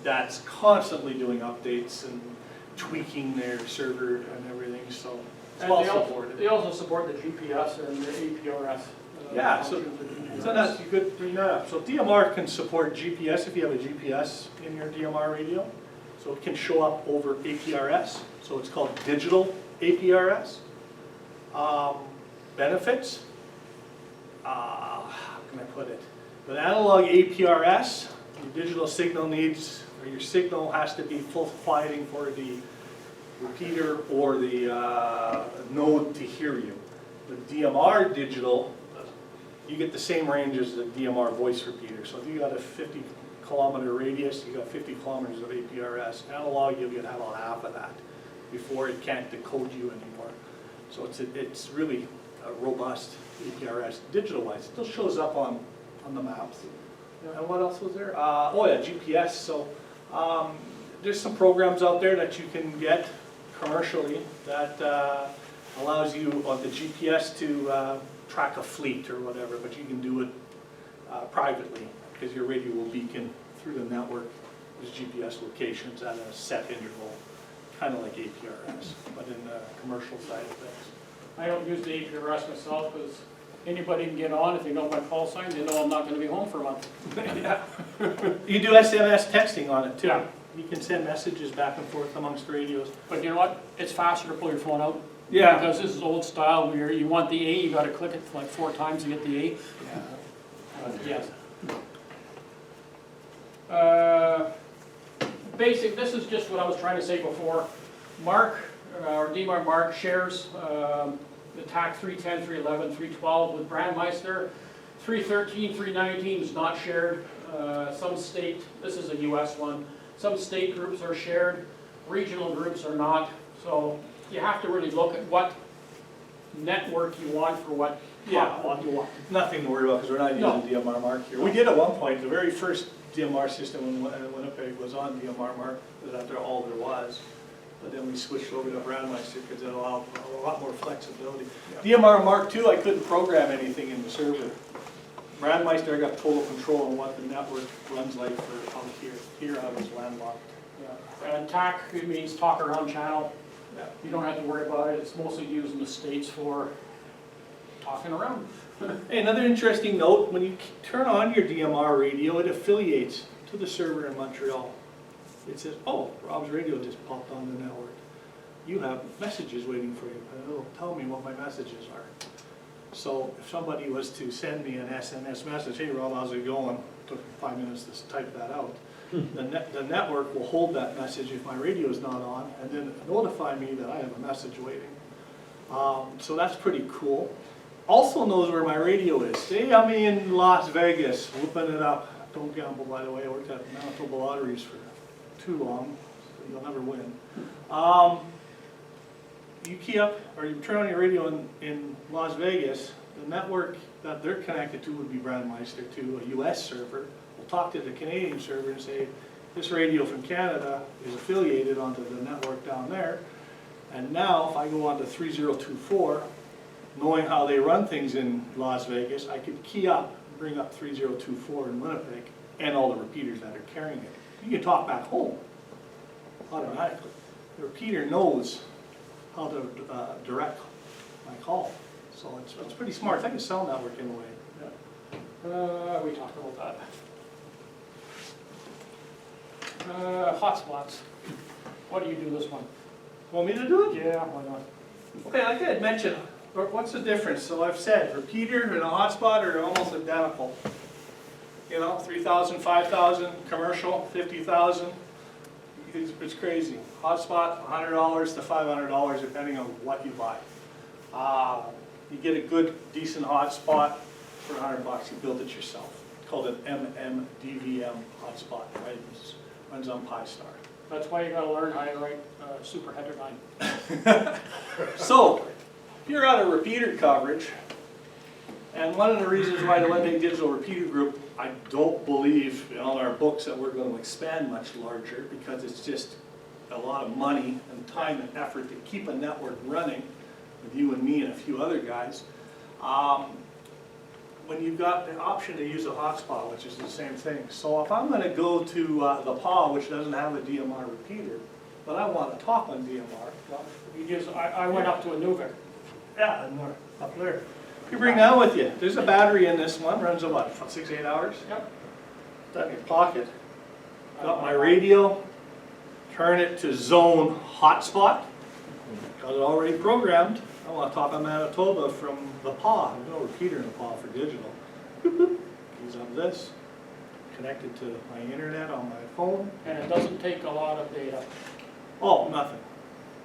that's constantly doing updates and tweaking their server and everything, so It's And well they also, supported. they also support the GPS and the APRS. Yeah, so- functions of DMR. So that's, you could bring that up. So DMR can support GPS if you have a GPS in your DMR radio. So it can show up over APRS, so it's called digital APRS. Benefits, how can I put it? With analog APRS, your digital signal needs, or your signal has to be full quieting for the repeater or the node to hear you. With DMR digital, you get the same range as the DMR voice repeater. So if you got a 50-kilometer radius, you got 50 kilometers of APRS. Analog, you'll get about half of that before it can't decode you anymore. So it's really a robust APRS. Digital-wise, it still shows up on the maps. And what else was there? Oh yeah, GPS. So there's some programs out there that you can get commercially that allows you on the GPS to track a fleet or whatever, but you can do it privately because your radio will beacon through the network as GPS locations at a set interval, kind of like APRS, but in the commercial side of things. I don't use the APRS myself because anybody can get on. If they know my call sign, they know I'm not going to be home for a month. Yeah. You do SMS texting on it too. Yeah. You can send messages back and forth amongst radios. But you know what? It's faster to pull your phone out. Yeah. Because this is old style where you want the A, you got to click it like 4 times to get the A. Yes. Basic, this is just what I was trying to say before. Mark, or DMR Mark shares the TAC 310, 311, 312 with Brandmeister. 313, 319 is not shared. Some state, this is a US one, some state groups are shared, regional groups are not. So you have to really look at what network you want for what you want. Nothing to worry about because we're not No. using DMR Mark here. We did at one point, the very first DMR system in Winnipeg was on DMR Mark, because after all there was. But then we switched over to Brandmeister because it allowed a lot more flexibility. DMR Mark II, I couldn't program anything in the server. Brandmeister, I got total control on what the network runs like for out here. Here I was landlocked. Yeah. And TAC, it means talk around channel. Yeah. You don't have to worry about it. It's mostly used in the States for talking around. Hey, another interesting note, when you turn on your DMR radio, it affiliates to the server in Montreal. It says, oh, Rob's radio just popped on the network. You have messages waiting for you, and it'll tell me what my messages are. So if somebody was to send me an SMS message, hey Rob, how's it going? Took 5 minutes to type that out. The network will hold that message if my radio is not on, and then notify me that I have a message waiting. So that's pretty cool. Also knows where my radio is. Say I'm in Las Vegas, whooping it up. Don't gamble, by the way. I worked at Manitoba lotteries for too long, so you'll never win. You key up, or you turn on your radio in Las Vegas, the network that they're connected to would be Brandmeister to a US server. We'll talk to the Canadian server and say, this radio from Canada is affiliated onto the network down there. And now, if I go on to 3024, knowing how they run things in Las Vegas, I could key up, bring up 3024 in Winnipeg, and all the repeaters that are carrying it. You can talk back home automatically. The repeater knows how to direct my call. So it's pretty smart. It's like a cell network in a way. Yeah. We talked about that. Hotspots. What do you do this one? Want me to do it? Yeah, why not? Okay, like I had mentioned, what's the difference? So I've said, repeater and a hotspot are almost identical. You know, 3,000, 5,000, commercial, 50,000. It's crazy. Hotspot, $100 to $500 depending on what you buy. You get a good, decent hotspot for $100. You build it yourself. It's called an MMDVM hotspot, right? It runs on Pi-Star. That's why you gotta learn how to write super header 9. So, you're out of repeater coverage, and one of the reasons why the Winnipeg Digital Repeater Group, I don't believe in all our books that we're going to expand much larger, because it's just a lot of money and time and effort to keep a network running with you and me and a few other guys. When you've got the option to use a hotspot, which is the same thing. So if I'm going to go to the PAW, which doesn't have a DMR repeater, but I want to talk on DMR. Well, I went up to a Nuvik. yeah, and we're up there. You bring that with you. There's a battery in this one, runs about 6, 8 hours. Yep. It's in your pocket. Got my radio, turn it to zone hotspot. Got it already programmed. I want to talk on Manitoba from the PA. There's no repeater in the PA for digital. Keys on this, connected to my internet on my phone. And it doesn't take a lot of data. Oh, nothing.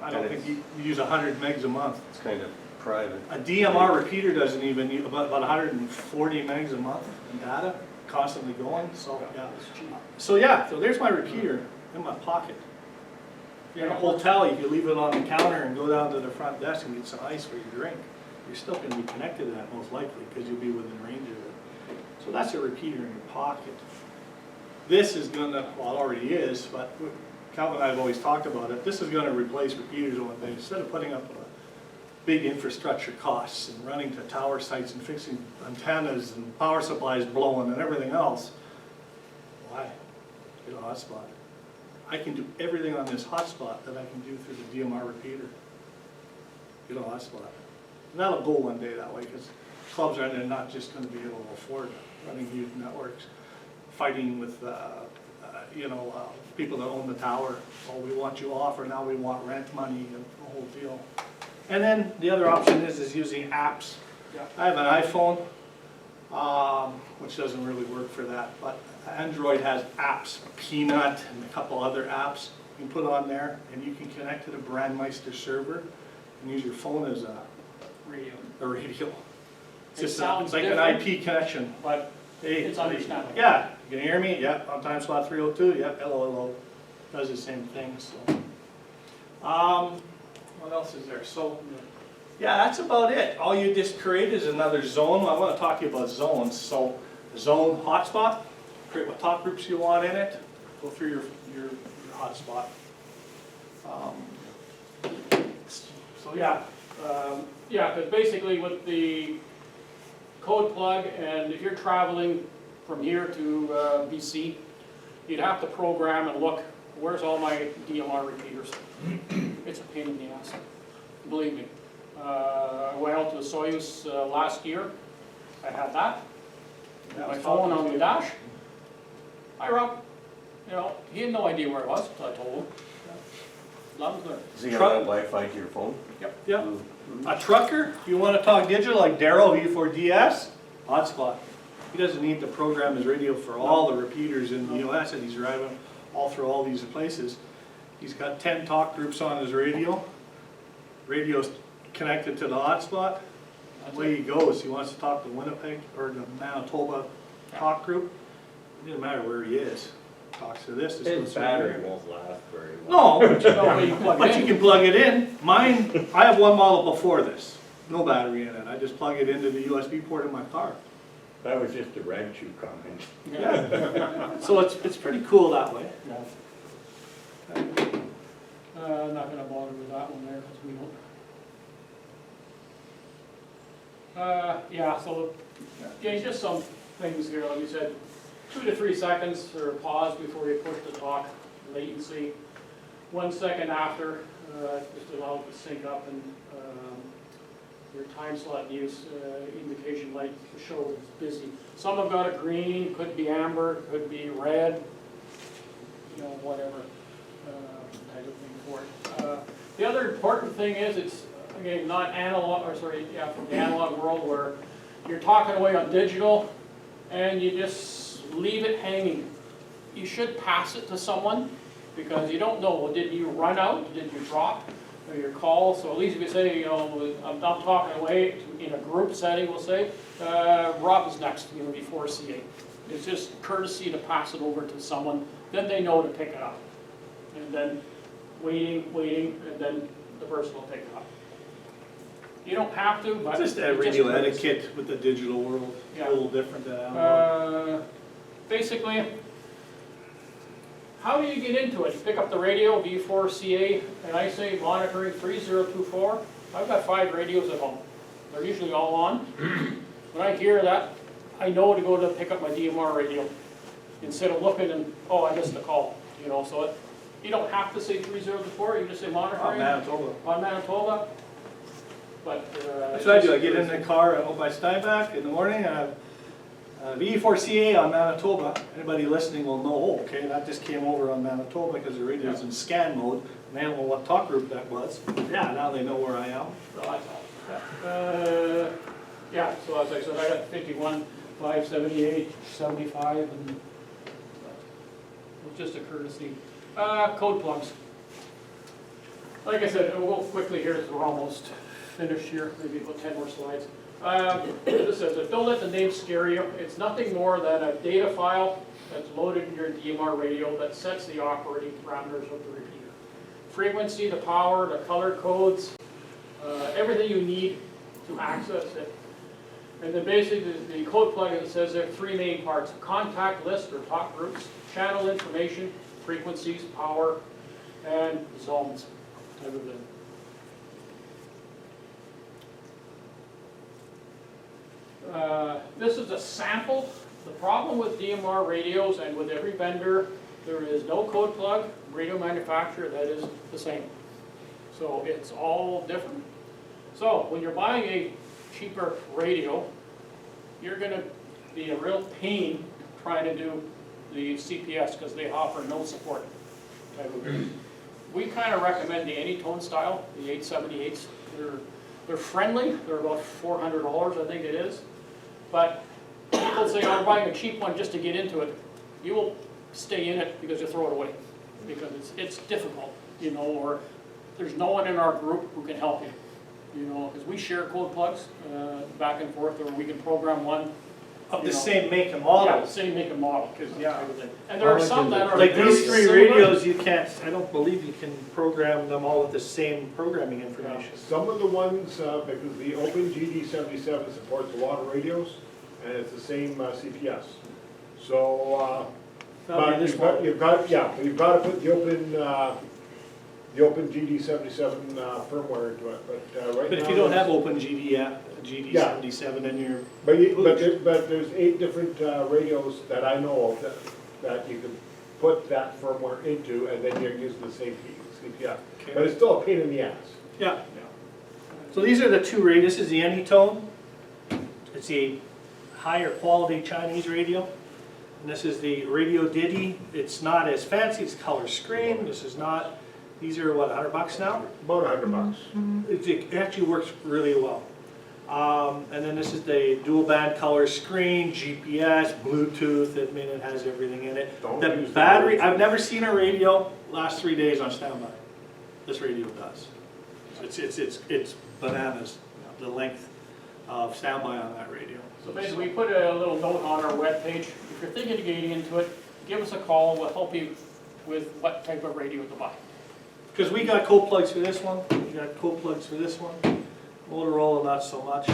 I don't And think you use 100 megs a month. It's kind of private. A DMR repeater doesn't even use about 140 megs a month in data, constantly going, so, yeah. So there's my repeater in my pocket. If you're in a hotel, you can leave it on the counter and go down to the front desk and get some ice for your drink. You're still gonna be connected to that most likely, because you'll be within range of it. So that's a repeater in your pocket. This is gonna, well, it already is, but Calvin and I have always talked about it, this is gonna replace repeaters one day. Instead of putting up big infrastructure costs and running to tower sites and fixing antennas and power supplies blowing and everything else, why? Get a hotspot. I can do everything on this hotspot that I can do through the DMR repeater. Get a hotspot. And that'll go one day that way, because clubs are not just gonna be able to afford running huge networks, fighting with, people that own the tower. Oh, we want you off, or now we want rent money, and the whole deal. And then the other option is using apps. Yeah. I have an iPhone, which doesn't really work for that, but Android has apps, Peanut and a couple other apps you can put on there, and you can connect to the Brandmeister server and use your phone as a Radio. radio. It It's sounds like an different. IP connection. But Hey, it's understandable. yeah, you can hear me? Yep, on time slot 302, yep, hello, hello. Does the same thing, so. What else is there? So, yeah, that's about it. All you just create is another zone. I want to talk to you about zones. So, zone hotspot, create what talk groups you want in it, go through your hotspot. So, yeah. Yeah, because basically with the code plug, and if you're traveling from here to BC, you'd have to program and look, where's all my DMR repeaters? It's a pain in the ass, believe me. I went out to the Soyuz last year, I had that, my phone on the dash. Hi Rob, he had no idea where it was, so I told him. Love was there. Does he have that Wi-Fi to your phone? Yep. A trucker, if you want to talk digital like Daryl V4DS, hotspot. He doesn't need to program his radio for all the repeaters in the US, and he's driving all through all these places. He's got 10 talk groups on his radio. Radio's connected to the hotspot. Away he goes. He wants to talk to Winnipeg or the Manitoba talk group. It doesn't matter where he is. Talks to this. His battery won't last very long. No, but you No, you plug it but in. you can plug it in. Mine, I have one model before this. No battery in it. I just plug it into the USB port in my car. That was just a red shoe comment. Yeah. So it's pretty cool that way. Not gonna bother with that one there, because we don't. Yeah, so, again, just some things here, like you said, 2 to 3 seconds or pause before you push the talk, latency. 1 second after, just allow it to sync up, and your time slot use indication light to show it's busy. Some have got a green, could be amber, could be red, whatever type of thing for it. The other important thing is it's, again, not analog, from the analog world where you're talking away on digital and you just leave it hanging. You should pass it to someone, because you don't know, well, did you run out, did you drop your call? So at least if you say, I'm talking away in a group setting, we'll say, Rob is next, before CA. It's just courtesy to pass it over to someone, then they know to pick it up. And then waiting, and then the person will pick it up. You don't have to, but. Just every new etiquette with the digital world. Yeah. A little different than analog. Basically, how do you get into it? You pick up the radio, V4CA, and I say monitoring 3024. I've got 5 radios at home. They're usually all on. When I hear that, I know to go to pick up my DMR radio instead of looking and, oh, I missed the call. So You don't have to say 304, you can just say Oh, monitoring Manitoba. on Manitoba. But, That's what I do, I get in the car out by Steinbach in the morning, and I have VE4CA on Manitoba. Anybody listening will know, oh, okay, that just came over on Manitoba because the radio's in scan mode, and they don't know what talk group that was. Yeah, now they know where I am. So that's all. Yeah, so as I said, I got 51, 578, 75, and it was just a courtesy. Code plugs. Like I said, we'll go quickly here, because we're almost finished here, maybe about 10 more slides. This says, don't let the name scare you. It's nothing more than a data file that's loaded in your DMR radio that sets the operating parameters of the repeater. Frequency, the power, the color codes, everything you need to access it. And then basically the code plugin says there are three main parts: contact list or talk groups, channel information, frequencies, power, and zones type of thing. This is a sample. The problem with DMR radios and with every vendor, there is no code plug, radio manufacturer that is the same. So it's all different. So when you're buying a cheaper radio, you're going to be a real pain trying to do the CPS because they offer no support type of thing. We kind of recommend the Anytone style, the 878s. They're friendly. They're about $400, I think it is. But people say, I'm buying a cheap one just to get into it. You will stay in it because you throw it away because it's difficult, you know, or there's no one in our group who can help you. You know, because we share code plugs back and forth, or we can program one. Of the same make and model. Yeah, same make and model. Yeah. And there are some that are Like very these three similar. radios, you can't, I don't believe you can program them all with the same programming information. Some of the ones, because the Open GD77 supports a lot of radios, and it's the same CPS. So, but you've got to put the Open GD77 firmware into it. But right now, But if you don't have Open GD77, then you're. but there's 8 different radios that I know of that you can put that firmware into, and then you're using the same CPS. Okay. But it's still a pain in the ass. Yeah. So these are the two radios. This is the Anytone. It's a higher quality Chinese radio. And this is the Radio Diddy. It's not as fancy. It's color screen. This is not. These are what, $100 now? About $100. It actually works really well. And then this is the dual band color screen, GPS, Bluetooth. I mean, it has everything in it. Don't The use battery, that. I've never seen a radio last 3 days on standby. This radio does. It's bananas, the length of standby on that radio. So basically, we put a little note on our webpage. If you're thinking of getting into it, give us a call. We'll help you with what type of radio to buy. Because we got code plugs for this one, we got code plugs for this one. Motorola not so much,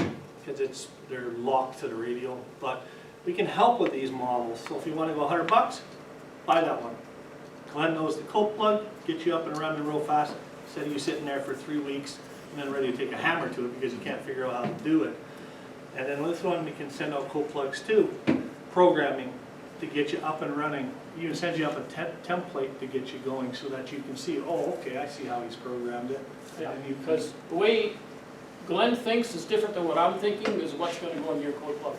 because they're locked to the radio. But we can help with these models. So if you want to go $100, buy that one. Glenn knows the code plug, get you up and running real fast, instead of you sitting there for 3 weeks and then ready to take a hammer to it because you can't figure out how to do it. And then this one we can send out code plugs too, programming to get you up and running. Even send you up a template to get you going so that you can see, oh, okay, I see how he's programmed it. Yeah, And you can- because the way Glenn thinks is different than what I'm thinking is what's going to go in your code plug.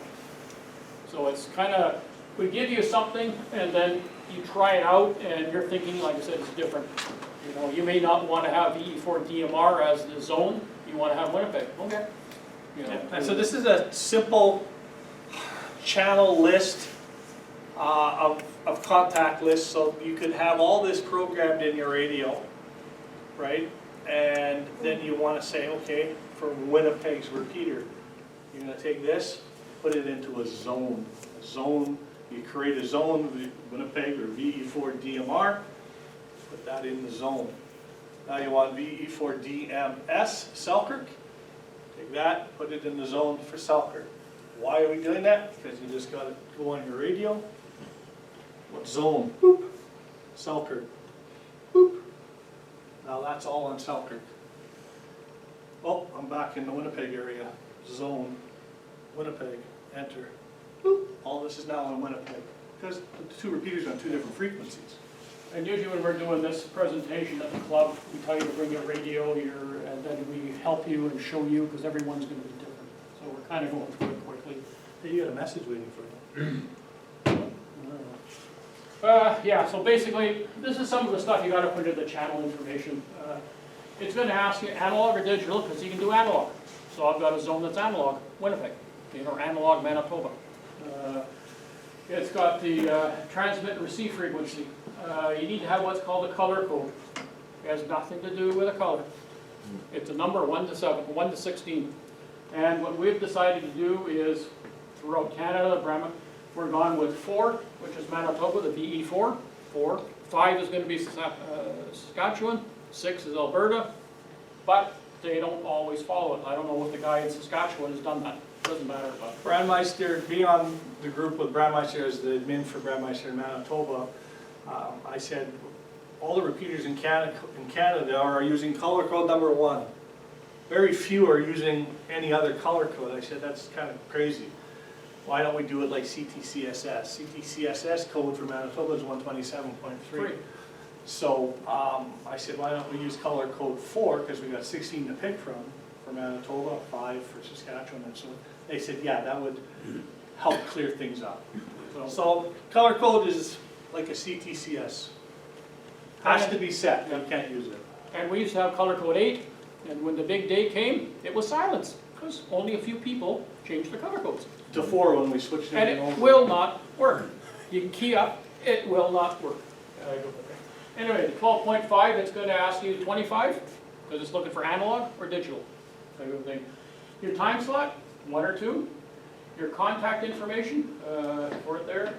So it's kind of, we give you something and then you try it out and your thinking, like I said, is different. You know, you may not want to have VE4 DMR as the zone, you want to have Winnipeg, okay. You know, And so this is a simple channel list of contact lists, so you could have all this programmed in your radio, right? And then you want to say, okay, for Winnipeg's repeater, you're going to take this, put it into a zone. A zone, you create a zone, Winnipeg or VE4 DMR, put that in the zone. Now you want VE4 DMS, Selkirk, take that, put it in the zone for Selkirk. Why are we doing that? Because you just got to go on your radio. What zone? Boop. Selkirk. Boop. Now that's all on Selkirk. Oh, I'm back in the Winnipeg area. Zone. Winnipeg. Enter. Boop. All this is now on Winnipeg. Because the two repeaters are on 2 different frequencies. And usually when we're doing this presentation at the club, we tell you to bring your radio, and then we help you and show you, because everyone's gonna be different. So we're kind of going through it quickly. Hey, you got a message waiting for you. Yeah, so basically, this is some of the stuff you gotta put into the channel information. It's gonna ask you analog or digital, because you can do analog. So I've got a zone that's analog, Winnipeg, or analog Manitoba. It's got the transmit and receive frequency. You need to have what's called a color code. It has nothing to do with a color. It's a number 1 to 7, 1 to 16. And what we've decided to do is, throughout Canada, we're gone with 4, which is Manitoba, the BE4, 4. 5 is going to be Saskatchewan, 6 is Alberta, but they don't always follow it. I don't know if the guy in Saskatchewan has done that. Doesn't matter. But Brandmeister, being on the group with Brandmeister as the admin for Brandmeister in Manitoba, I said, all the repeaters in Canada are using color code number 1. Very few are using any other color code. I said, that's kind of crazy. Why don't we do it like CTCSS? CTCSS code for Manitoba is 127.3. So I said, why don't we use color code 4, because we got 16 to pick from for Manitoba, 5 for Saskatchewan, and so they said, yeah, that would help clear things up. So color code is like a CTCS. Has to be set, you can't use it. And we used to have color code 8, and when the big day came, it was silence, because only a few people changed their color codes. To 4 when we switched And it it over. will not work. You can key up, it will not work. Anyway, 12.5, it's going to ask you 25, because it's looking for analog or digital type of thing. Your time slot, 1 or 2. Your contact information for it there.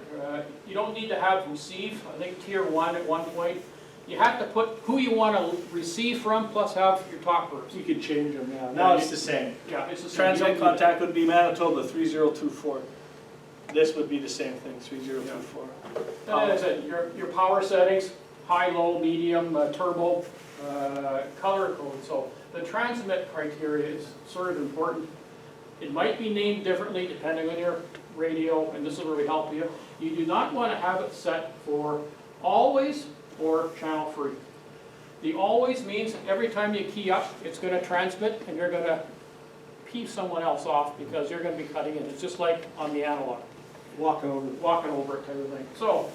You don't need to have receive. I think tier 1 at one point. You have to put who you want to receive from, plus have your talk groups. You could change them, yeah. Now it's the same. Yeah, it's the same. Transmit contact would be Manitoba 3024. This would be the same thing, 3024. And as I said, your power settings, high, low, medium, turbo, color code. So the transmit criteria is sort of important. It might be named differently depending on your radio, and this is where we help you. You do not want to have it set for always or channel free. The always means every time you key up, it's going to transmit and you're going to pee someone else off because you're going to be cutting in. It's just like on the analog. Walking over it type of thing. So,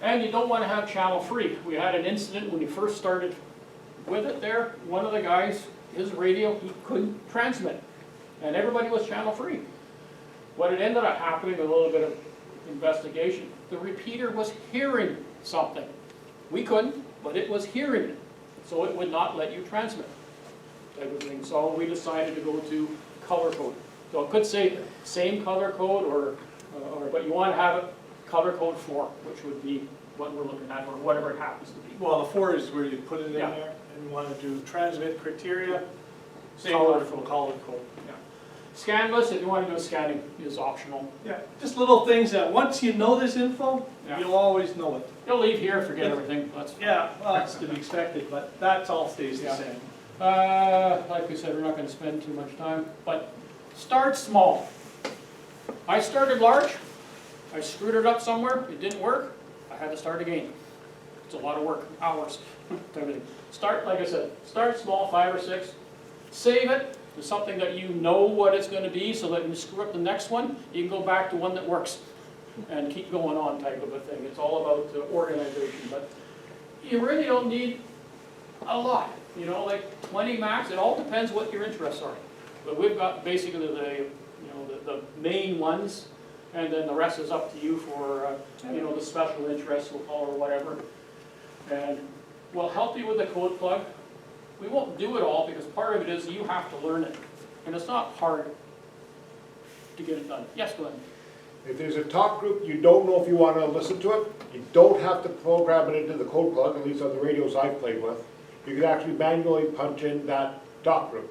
and you don't want to have channel free. We had an incident when we first started with it there. One of the guys, his radio, he couldn't transmit. And everybody was channel free. What it ended up happening, a little bit of investigation, the repeater was hearing something. We couldn't, but it was hearing it. So it would not let you transmit type of thing. So we decided to go to color code. So it could say same color code but you want to have it color code 4, which would be what we're looking at, or whatever it happens to be. Well, the 4 is where you put it in Yeah. there, and you want to do transmit criteria, Same color color code. code. Yeah. Scan list, if you want to do a scanning, is optional. Yeah, just little things that once you know this info, Yeah. you'll always know it. You'll leave here, forget everything. That's fine. Yeah, well, that's to be expected, but that's all stays the Yeah. same. Like we said, we're not going to spend too much time, but start small. I started large. I screwed it up somewhere. It didn't work. I had to start again. It's a lot of work, hours, everything. Start, like I said, start small, 5 or 6. Save it to something that you know what it's going to be, so that when you screw up the next one, you can go back to one that works and keep going on type of a thing. It's all about organization, but you really don't need a lot. You know, like 20 max. It all depends what your interests are. But we've got basically the main ones, and then the rest is up to you for the special interests, we'll call it, or whatever. And we'll help you with the code plug. We won't do it all because part of it is you have to learn it, and it's not hard to get it done. Yes, go ahead. If there's a talk group, you don't know if you want to listen to it, you don't have to program it into the code plug, at least on the radios I've played with. You can actually manually punch in that talk group.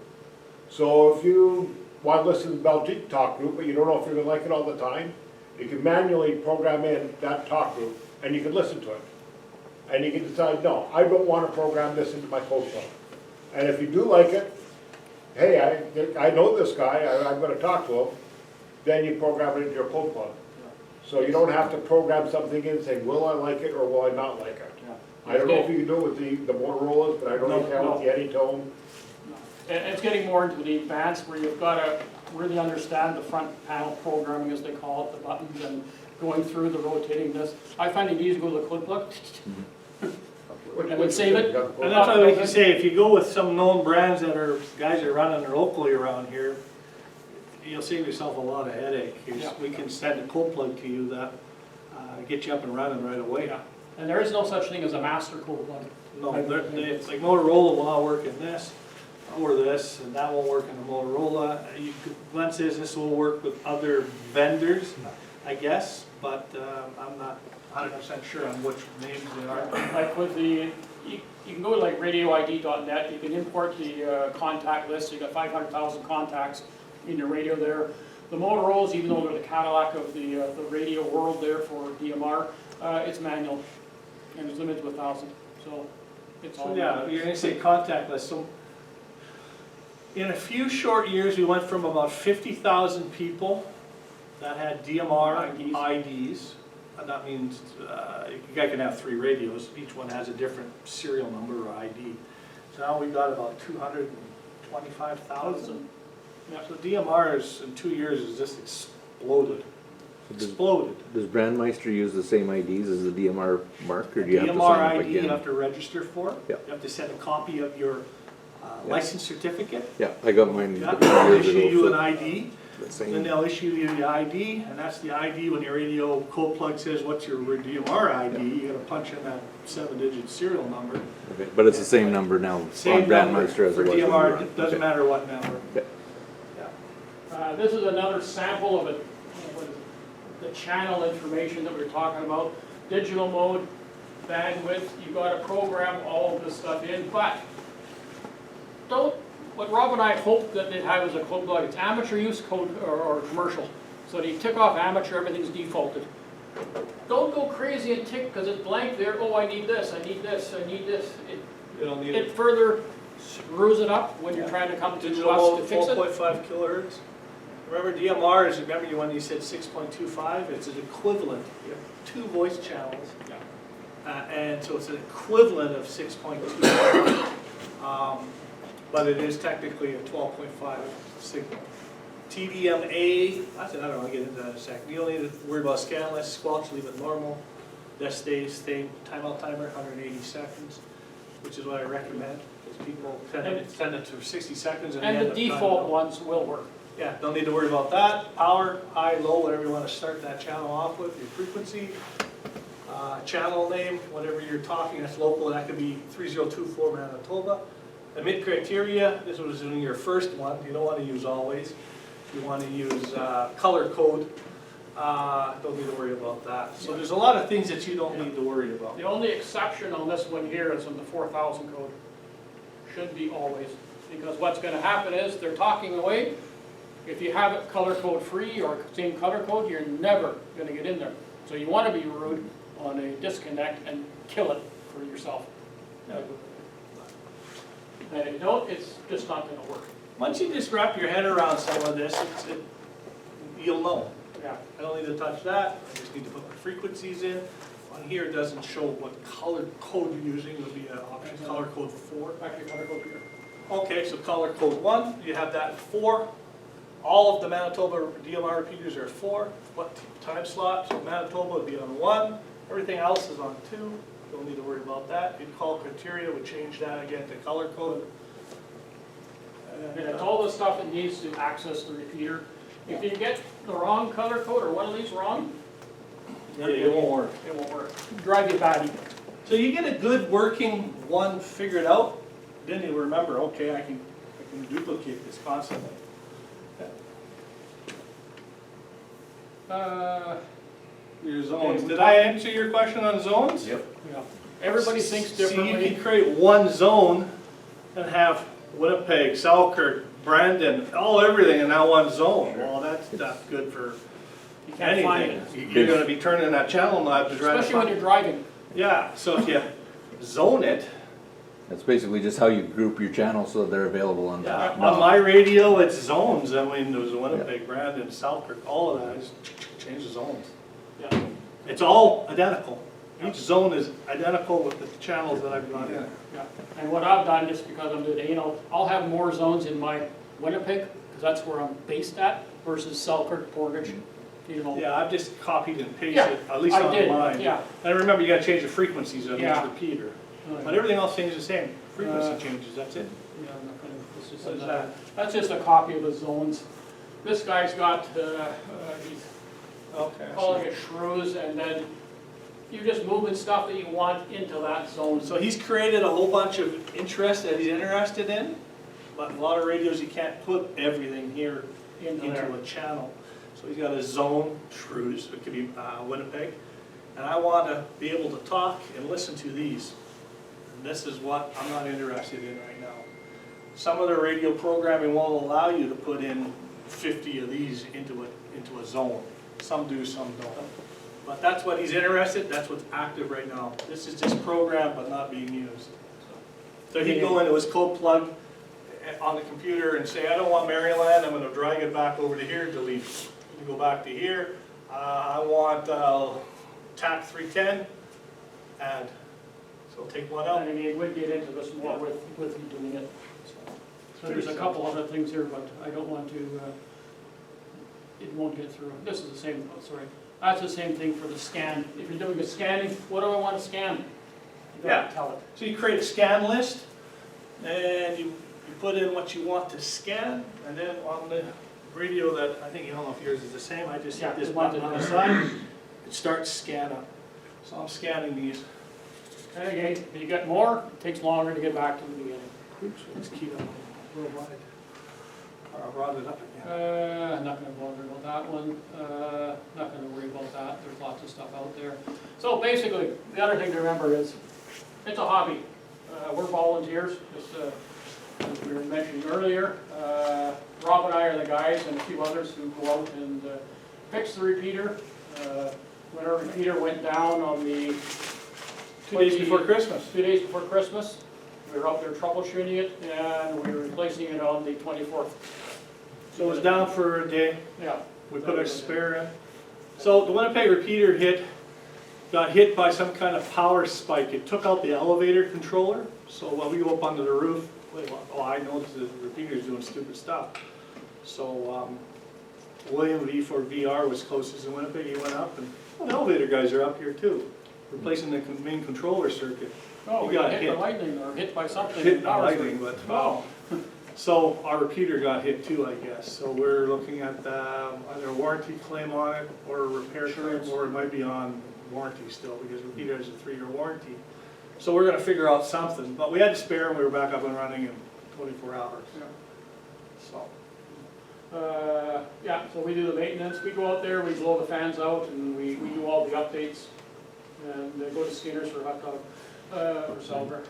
So if you want to listen to the Belgique talk group, but you don't know if you're going to like it all the time, you can manually program in that talk group, and you can listen to it. And you can decide, no, I don't want to program this into my code plug. And if you do like it, hey, I know this guy, I'm going to talk to him, then you program it into your code plug. So you don't have to program something in saying, will I like it or will I not like it? Yeah. I don't know if you can do it with the Motorola's, but I know you can with the Anytone. And it's getting more into the advanced where you've got to really understand the front panel programming, as they call it, the buttons and going through the rotating this. I find it easy to go to the clip plug. And then save it. And that's why we can say, if you go with some known brands that are, guys that are running locally around here, you'll save yourself a lot of headache. Yeah. We can send a cold plug to you that, get you up and running right away. Yeah. And there is no such thing as a master code plug. No, it's like Motorola will not work in this, or this, and that won't work in the Motorola. Glenn says this will work with other vendors, I guess, but, I'm not 100% sure on which names they are. Like with the, you can go to like radioid.net, you can import the contact list, you got 500,000 contacts in your radio there. The Motorola's, even though they're the Cadillac of the radio world there for DMR, it's manual, and it's limited to 1,000, so it's all. So yeah, you're gonna say contactless, so in a few short years, we went from about 50,000 people that had DMR IDs. And that means a guy can have 3 radios, each one has a different serial number or ID. So now we've got about 225,000. Yeah. So DMR is, in 2 years, has just exploded. Exploded. Does Brandmeister use the same IDs as the DMR mark, or do you have to DMR sign up ID you again? have to register for. Yeah. You have to send a copy of your license certificate. Yeah, I got mine Yeah, they'll years issue you an ago, ID. so the Then same. they'll issue you the ID, and that's the ID when your radio code plug says, what's your DMR ID? You gotta punch in that 7-digit serial number. Okay, but it's the same number now on Same number Brandmeister as for it was. when DMR, we were on. it doesn't Okay. matter what network. Okay. This is another sample of it, the channel information that we were talking about. Digital mode, bandwidth, you've got to program all of this stuff in, but what Rob and I hoped that they'd have as a code plug, it's amateur use code or commercial. So you tick off amateur, everything's defaulted. Don't go crazy and tick because it's blank there, oh I need this, I need this, I need this. You don't need It further screws it up when you're trying to come to digital us to mode, fix it. 4.5 kilohertz. Remember DMR is, remember when you said 6.25, it's an equivalent. You have 2 voice channels. And so it's an equivalent of 6.25. But it is technically a 12.5 signal. TDMA, that's another one, I'll get into that in a second. You don't need to worry about scanless, squelch, leave it normal. That stays, timeout timer, 180 seconds, which is what I recommend, because people send it to 60 seconds and they And end the up default timing out. ones will work. Yeah, don't need to worry about that. Power, high, low, whatever you want to start that channel off with, your frequency, channel name, whatever you're talking, that's local, that could be 3024 Manitoba. Emit criteria, this was in your first one, you don't want to use always. You want to use color code, don't need to worry about that. So there's a lot of things that you don't need to worry about. The only exception on this one here is on the 4000 code. Should be always, because what's gonna happen is they're talking away. If you have it color code free or same color code, you're never gonna get in there. So you wanna be rude on a disconnect and kill it for yourself. And if you don't, it's just not gonna work. Once you just wrap your head around some of this, you'll know. Yeah. I don't need to touch that, I just need to put my frequencies in. On here, it doesn't show what color code you're using, it'll be an option, color code 4. Actually, color code here. Okay, so color code 1, you have that at 4. All of the Manitoba DMR repeaters are 4. What time slot? So Manitoba would be on 1, everything else is on 2. Don't need to worry about that. You'd call criteria, would change that again to color code. And it's all the stuff that needs to access the repeater. If you get the wrong color code or one of these wrong, Yeah, it won't work. it won't work. Drive you batty. So you get a good working one figured out, then you remember, okay, I can duplicate this constantly. Your zones. Did I answer your question on zones? Yep. Yeah. Everybody thinks So you differently. can create one zone and have Winnipeg, Selkirk, Brandon, everything in that one zone. Well, that's not good for You can't find anything. it. You're gonna be turning that channel knob to try to Especially when find. you're driving. Yeah, so if you zone it, That's basically just how you group your channels so that they're available on yeah, that. on my radio, it's zones. I mean, there's Winnipeg, Brandon, Selkirk, all of that, I just change the zones. Yeah, It's all identical. Each zone is identical with the channels that I've got in. yeah. And what I've done, just because I'm doing, you know, I'll have more zones in my Winnipeg, because that's where I'm based at, versus Selkirk, Portage, you know. Yeah, I've just copied and pasted, Yeah, at least I on did, mine. yeah. And remember, you gotta change the frequencies on each Yeah. repeater. But everything else stays the same. Frequency Uh, changes, that's it. Yeah, I'm not gonna, this is What is another- that's just a copy of the zones. This guy's got, he's Okay. calling it shrews, and then you're just moving stuff that you want into that zone. So he's created a whole bunch of interest that he's interested in, but a lot of radios, you can't put everything here Into there. into a channel. So he's got a zone, Shrews, it could be Winnipeg, and I want to be able to talk and listen to these. And this is what I'm not interested in right now. Some of the radio programming won't allow you to put in 50 of these into a zone. Some do, some don't. But that's what he's interested, that's what's active right now. This is just programmed but not being used. So he'd go into his code plug on the computer and say, I don't want Maryland, I'm gonna drag it back over to here, delete it. You go back to here, I want TAC 310, add. So take one out. And I mean, we'd get into this more with you doing it. So there's a couple other things here, but I don't want to, it won't get through. This is the same, oh, sorry. That's the same thing for the scan. If you're doing a scanning, what do I want to scan? You gotta tell it. So you create a scan list, and you put in what you want to scan, and then on the radio that, I think, I don't know if yours is the same, I just hit this button on the side, it starts scanning. So I'm scanning these. And again, if you get more, it takes longer to get back to the beginning. Oops, let's keep it worldwide. I brought it up again. Not gonna bother about that one, not gonna worry about that, there's lots of stuff out there. So basically, the other thing to remember is, it's a hobby. We're volunteers, just as we were mentioning earlier. Rob and I are the guys, and a few others who go out and fix the repeater. When our repeater went down on the 2 days before Christmas. 2 days before Christmas, we were out there troubleshooting it, and we were replacing it on the 24th. So it was down for a day. Yeah. We put our spare in. So the Winnipeg repeater got hit by some kind of power spike. It took out the elevator controller. So while we go up onto the roof, I noticed the repeater's doing stupid stuff. So William V for VR was closest in Winnipeg. He went up, and the elevator guys are up here too, replacing the main controller circuit. Oh, He we got got hit hit. by lightning or hit by something. Hit by lightning, but Wow. so our repeater got hit too, I guess. So we're looking at either a warranty claim on it or a repair claim, or it might be on warranty still, because the repeater has a 3-year warranty. So we're gonna figure out something, but we had to spare and we were back up and running in 24 hours. So, Yeah, so we do the maintenance, we go out there, we blow the fans out, and we do all the updates, and go to Skinner's for hot dog, or Selber.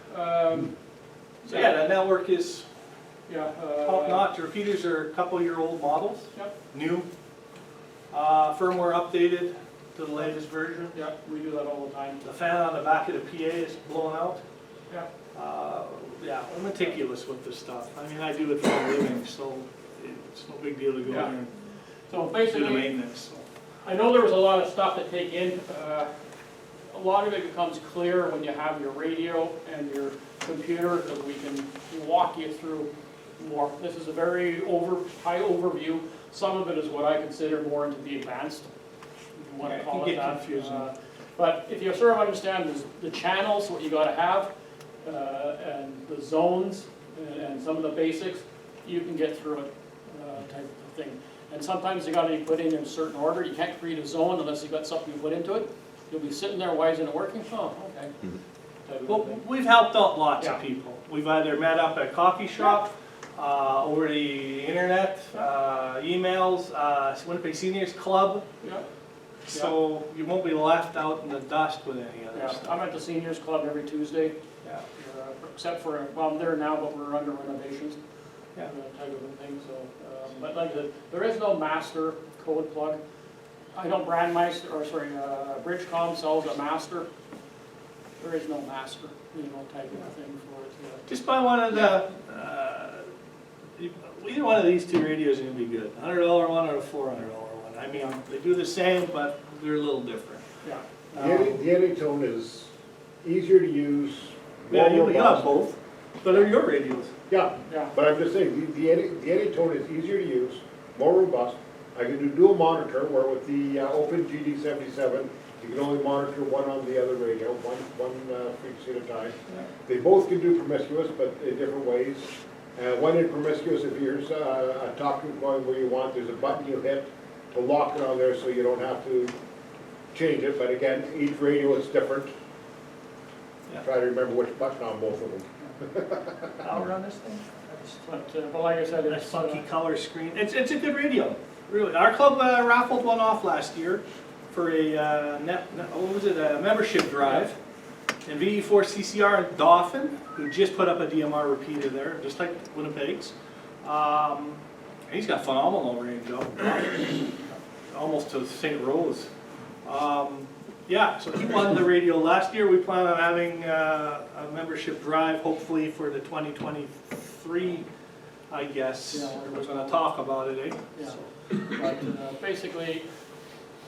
so yeah, that network is Yeah. top notch. Repeaters are a couple-year-old models, Yep, new, firmware updated to the latest version. yeah, we do that all the time. The fan on the back of the PA is blown out. Yeah. Yeah, I'm meticulous with this stuff. I mean, I do it for a living, so it's no big deal to go in Yeah. and So do the basically, maintenance. So. I know there was a lot of stuff to take in. A lot of it becomes clear when you have your radio and your computer, because we can walk you through more. This is a very high overview. Some of it is what I consider more into the advanced, if you want Yeah, to it call can it get that. confusing. But if you sort of understand the channels, what you gotta have, and the zones, and some of the basics, you can get through it, type of thing. And sometimes you gotta be put in a certain order. You can't create a zone unless you've got something to put into it. You'll be sitting there, why isn't it working? Oh, okay. Type of Well, thing. we've helped out lots of Yeah. people. We've either met up at a coffee shop, over the internet, emails, Winnipeg Seniors Club. Yeah, So you won't be left out in the dust with any other yeah. stuff. I'm at the seniors club every Tuesday, Yeah. except for, well, I'm there now, but we're under renovations. Yeah. Type of a thing, so, but like I said, there is no master code plug. I know Brandmeister, or sorry, Bridgecom sells a master. There is no master, type of thing for it. Just buy one of the, either one of these two radios is gonna be good. $100 one or a $400 one. I mean, they do the same, but they're a little different. Yeah. The Anytone is easier to use. Yeah, more you have robust. both, but they're your radios. Yeah, Yeah. but I'm just saying, the Anytone is easier to use, more robust. I can do dual monitor, where with the open GD77, you can only monitor one on the other radio, one frequency at a time. They both can do promiscuous, but in different ways. One in promiscuous, if here's a talk group going where you want, there's a button you hit to lock it on there so you don't have to change it. But again, each radio is different. Yeah. Try to remember which button on both of them. Power on this thing? But like I said, Nice it's, funky color screen. It's a good radio, really. Our club raffled one off last year for a a membership drive. And VE4CCR in Dauphin, who just put up a DMR repeater there, just like Winnipeg's. He's got phenomenal range, almost to St. Rose. Yeah, so he won the radio last year. We plan on having a membership drive, hopefully for the 2023, I guess. Yeah. We're gonna talk about it, eh? Yeah. So, but basically,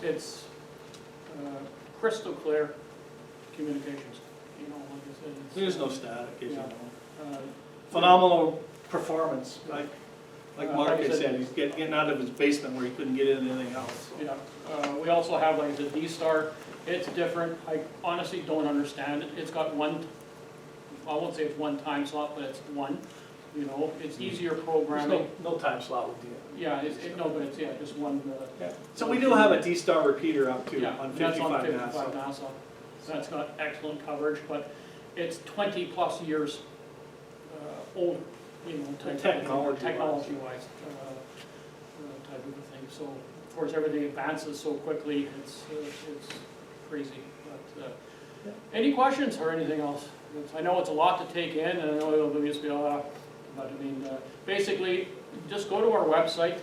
it's crystal clear communications. You know, like I said, it's, there's no static, as you Yeah. know. uh, Phenomenal performance, like Mark like I had said- said, he's getting out of his basement where he couldn't get in anything else. So. Yeah, we also have like the D-Star. It's different. I honestly don't understand it. It's got one, I won't say it's one time slot, but it's one. You know, it's easier There's programming. no time slot with you. Yeah, no, but it's, yeah, just one. So we do have a D-Star repeater up too, Yeah, on that's on 55 now. 55 now, so that's got excellent coverage, but it's 20-plus years old, you know, Technology-wise. technology-wise, type of a thing. So, of course, everything advances so quickly, it's crazy. But any questions or anything else? I know it's a lot to take in, and I know it'll just be but I mean, basically, just go to our website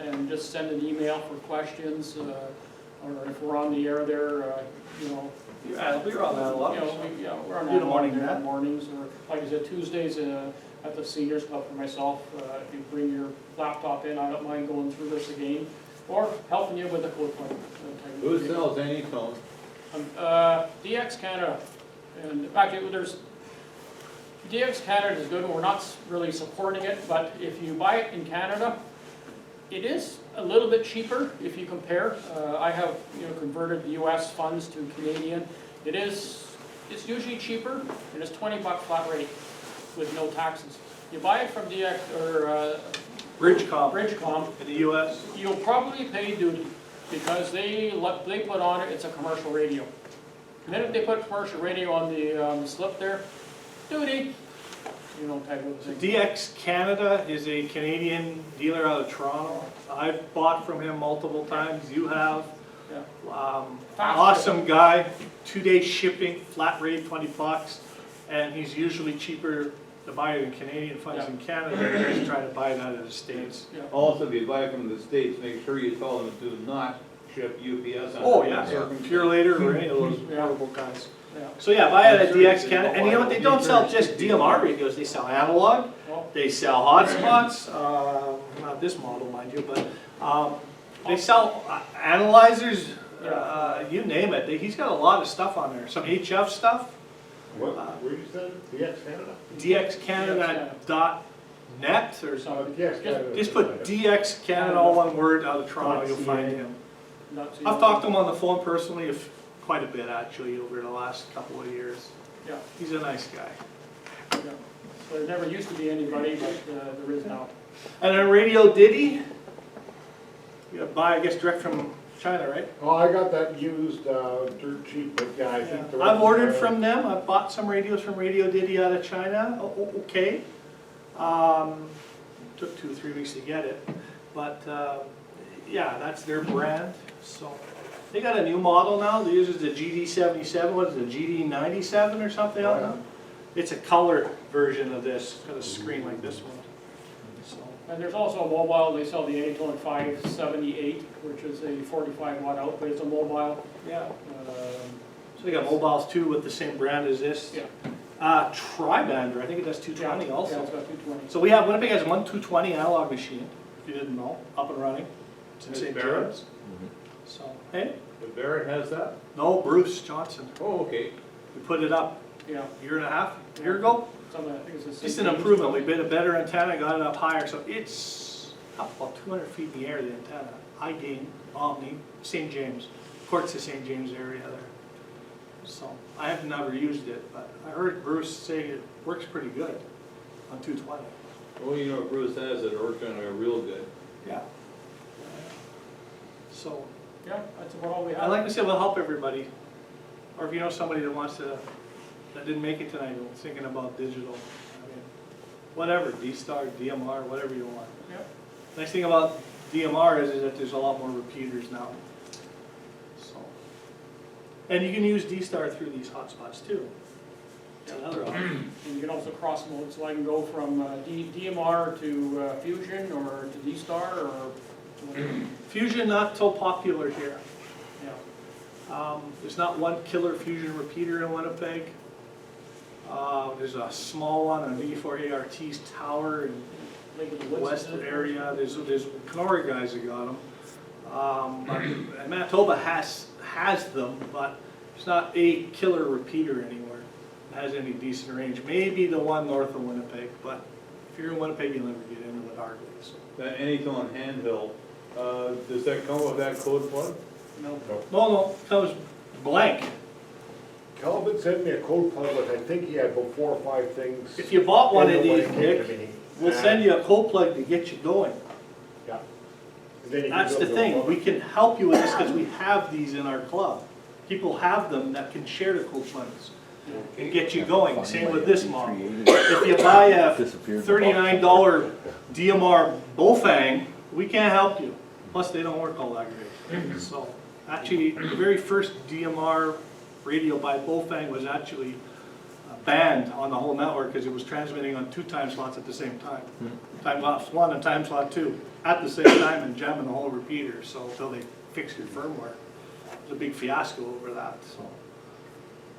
and just send an email for questions, or if we're on the air there, you know. Yeah, we're on that a lot. You know, we're on Do the that morning there net. mornings, or like I said, Tuesdays at the Seniors Club for myself. If you bring your laptop in, I don't mind going through this again, or helping you with the code point. Who sells Anytone? DX Canada, and actually, there's, DX Canada is good, we're not really supporting it, but if you buy it in Canada, it is a little bit cheaper if you compare. I have, you know, converted US funds to Canadian. It's usually cheaper, and it's $20 flat rate with no taxes. You buy it from DX or Bridgecom In the US. you'll probably pay duty because they put on it, it's a commercial radio. And then if they put commercial radio on the slip there, duty, you know, type of thing. DX Canada is a Canadian dealer out of Toronto. I've bought from him multiple times, you have. Yeah. Awesome guy, 2-day shipping, flat rate, $20, and he's usually cheaper to buy it in Canadian funds in Canada than just try to buy it out of the States. Yeah. Also, if you buy from the States, make sure you tell them to not ship UPS. Oh, yeah, Pure Later or any of those portable guys. Yeah. So yeah, buy it at DX Canada, and you know what, they don't sell just DMR radios, they sell analog, Well, they sell hotspots, not this model, mind you, but they sell analyzers, you name it. He's got a lot of stuff on there, some HF stuff. What, where you said, DX Canada? DXCanada.net or something. DX Canada. Just put DX Canada, all one word, out of Toronto, you'll find him. not so I've talked to him on the phone personally quite a bit actually over the last couple of years. Yeah, He's a nice guy. yeah. So there never used to be anybody, but there is now. And then Radio Diddy, you buy, I guess, direct from China, right? Oh, I got that used, dirt cheap, but yeah, I think. the rest I've ordered of the- from them, I've bought some radios from Radio Diddy out of China, okay. Took 2 or 3 weeks to get it, but yeah, that's their brand, so. They got a new model now, they use the GD77, what is it, GD97 or something Oh, like that? It's a color version of this, it's got a screen like this one. So, And there's also a mobile, they sell the Anytone 578, which is a 45 watt output, it's a mobile. yeah, so they got mobiles too with the same brand as this. Yeah. Tribander, I think it does 220 also. Yeah, it's got 220. So we have, Winnipeg has one 220 analog machine, if you didn't know, up and running. It's in Is St. Barrett? James. So, hey, But Barrett has that? no, Bruce Johnson. Oh, okay. We put it up Yeah, a year and a half, a year ago. something, I think it's a. Just an improvement. We built a better antenna, got it up higher, so it's up about 200 feet in the air, the antenna. iGain, Omni, St. James, Courts of St. James area there. So, I have never used it, but I heard Bruce say it works pretty good on 220. Well, you know, Bruce has it, worked on it real good. Yeah. So, Yeah, that's about all we I have. like to say we'll help everybody. Or if you know somebody that wants to, that didn't make it tonight, and was thinking about digital, I mean, whatever, D-Star, DMR, whatever you want. Yep. Nice thing about DMR is that there's a lot more repeaters now. So, and you can use D-Star through these hotspots too. That's another option. And you can also cross mode, so I can go from DMR to Fusion or to D-Star or whatever. Fusion not so popular here. Yeah. There's not one killer Fusion repeater in Winnipeg. There's a small one on V4ART's tower in Lake of the the Woods, west isn't it? area. There's Kenora guys that got them. And Manitoba has them, but it's not a killer repeater anywhere that has any decent range. Maybe the one north of Winnipeg, but if you're in Winnipeg, you'll never get into it hardly. So. That anything on handheld, does that come with that code plug? No, it comes blank. Calvin sent me a code plug, but I think he had about 4 or 5 things. If you bought one of in it when these, it came to Nick, me. we'll send you a cold plug to get you going. Yeah. And then you can That's the build your thing, own. we can help you with this because we have these in our club. People have them that can share the cold plugs and get you going. Same with this model. If you buy a $39 DMR Bofang, we can't help you. Plus, they don't work all that great. So, actually, the very first DMR radio by Bofang was actually banned on the whole network because it was transmitting on 2 time slots at the same time. Time slot 1 and time slot 2 at the same time and jamming the whole repeater. So until they fixed your firmware, it was a big fiasco over that. So,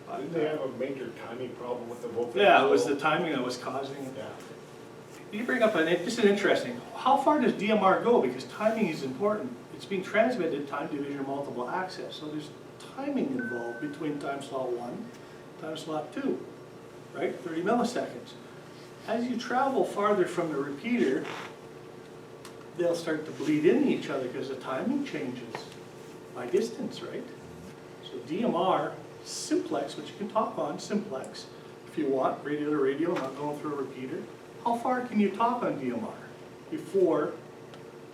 but, Didn't they have a major timing problem with the Volkswagen? yeah, it was the timing that was causing it. Yeah. You bring up just an interesting. How far does DMR go? Because timing is important. It's being transmitted time division multiple access. So there's timing involved between time slot 1, time slot 2, right? 30 milliseconds. As you travel farther from the repeater, they'll start to bleed into each other because the timing changes by distance, right? So DMR, simplex, which you can talk on, simplex, if you want, radio to radio, not going through a repeater. How far can you talk on DMR before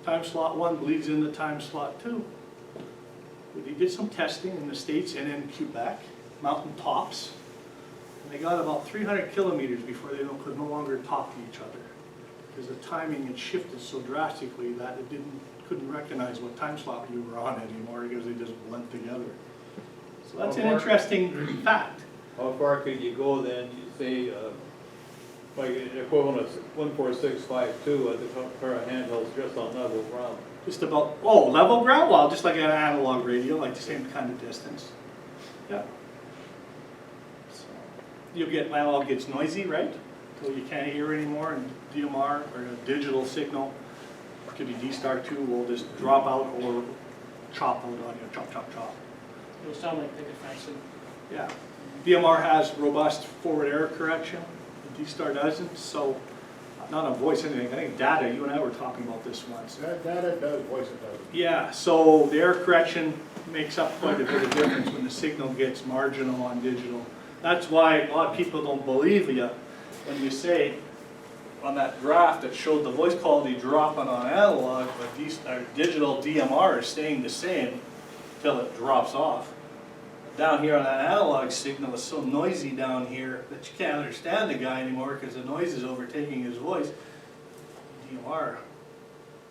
time slot 1 bleeds into time slot 2? They did some testing in the States and in Quebec, mountain tops, and they got about 300 kilometers before they could no longer talk to each other because the timing had shifted so drastically that it couldn't recognize what time slot you were on anymore because they just blend together. So that's an interesting fact. How far could you go then, you say, like an equivalent of 14652 at the current handhelds just on level ground? Just about, level ground? Well, just like an analog radio, like the same kind of distance. Yeah. So, you'll get, analog gets noisy, right? Until you can't hear anymore, and DMR, or a digital signal, could be D-Star 2, will just drop out or chop out on you, chop, chop, chop. It'll sound like picket fencing. Yeah. DMR has robust forward error correction, the D-Star doesn't, so not on voice anything, I think data, you and I were talking about this once. That it does, voice it does. Yeah, so the error correction makes up quite a bit of difference when the signal gets marginal on digital. That's why a lot of people don't believe you when you say on that graph that showed the voice quality dropping on analog, but digital DMR is staying the same until it drops off. Down here on that analog signal, it's so noisy down here that you can't understand the guy anymore because the noise is overtaking his voice. DMR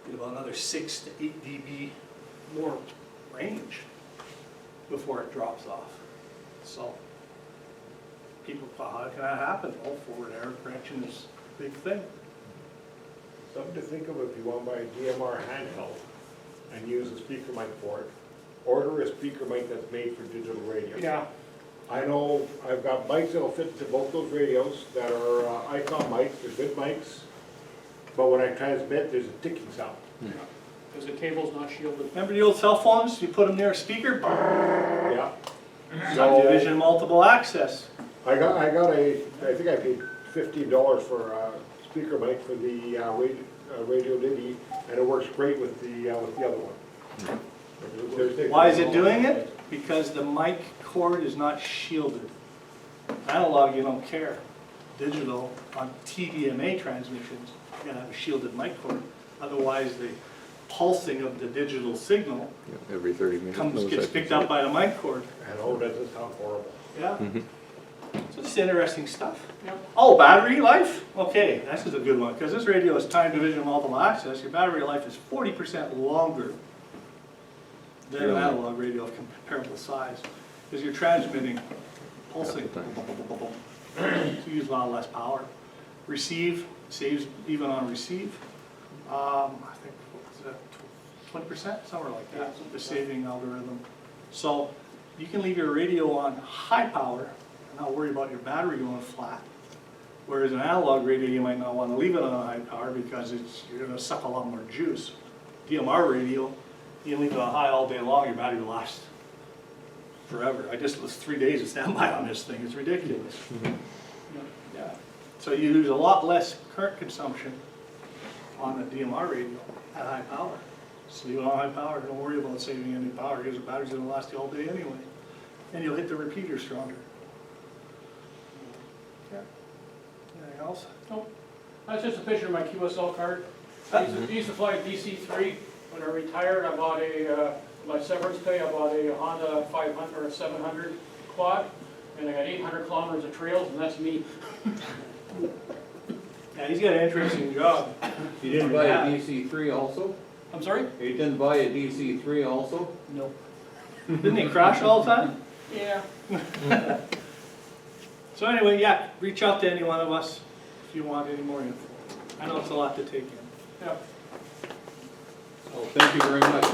get about another 6 to 8 dB more range before it drops off. So people thought, how can that happen? Oh, forward error correction is a big thing. Something to think of if you want to buy a DMR handheld and use a speaker mic for it. Order a speaker mic that's made for digital radio. Yeah. I know I've got mics that'll fit into both those radios that are icon mics, they're good mics, but when I transmit, there's a ticking sound. because the cable's not shielded. Remember the old cell phones? You put them near a speaker? Yeah. Time division, multiple access. I think I paid $15 for a speaker mic for the Radio Diddy, and it works great with the other one. Why is it doing it? Because the mic cord is not shielded. Analog, you don't care. Digital, on TDMA transmissions, you gotta have a shielded mic cord. Otherwise, the pulsing of the digital signal Every 30 minutes. gets picked up by the mic cord. And oh, does it sound horrible. Yeah. Mhm. So this is interesting stuff. Yep. Oh, battery life? Okay, this is a good one, because this radio is time division multiple access. Your battery life is 40% longer than an Really? analog radio of comparable size, because you're transmitting pulsing. So you use a lot less power. Receive, saves even on receive. I think, what was that, 20%, somewhere like that, the saving algorithm. So you can leave your radio on high power and not worry about your battery going flat. Whereas an analog radio, you might not want to leave it on high power because you're going to suck a lot more juice. DMR radio, you can leave it on high all day long, your battery will last forever. I just was 3 days of standby on this thing, it's ridiculous. Yeah. So you use a lot less current consumption on a DMR radio at high power. So you on high power, don't worry about saving any power because the battery's gonna last you all day anyway. And you'll hit the repeater stronger. Yeah. Anything else? Nope. That's just a picture of my QSL card. I used to fly a DC-3. When I retired, I bought my severance pay, I bought a Honda 500 or 700 quad, and I got 800 kilometers of trails, and that's me. Yeah, he's got an interesting job. You didn't buy a DC-3 also? I'm sorry? You didn't buy a DC-3 also? No. Didn't he crash all the time? Yeah. So anyway, yeah, reach out to any one of us if you want any more info. I know it's a lot to take in. Yeah. Oh, thank you very much.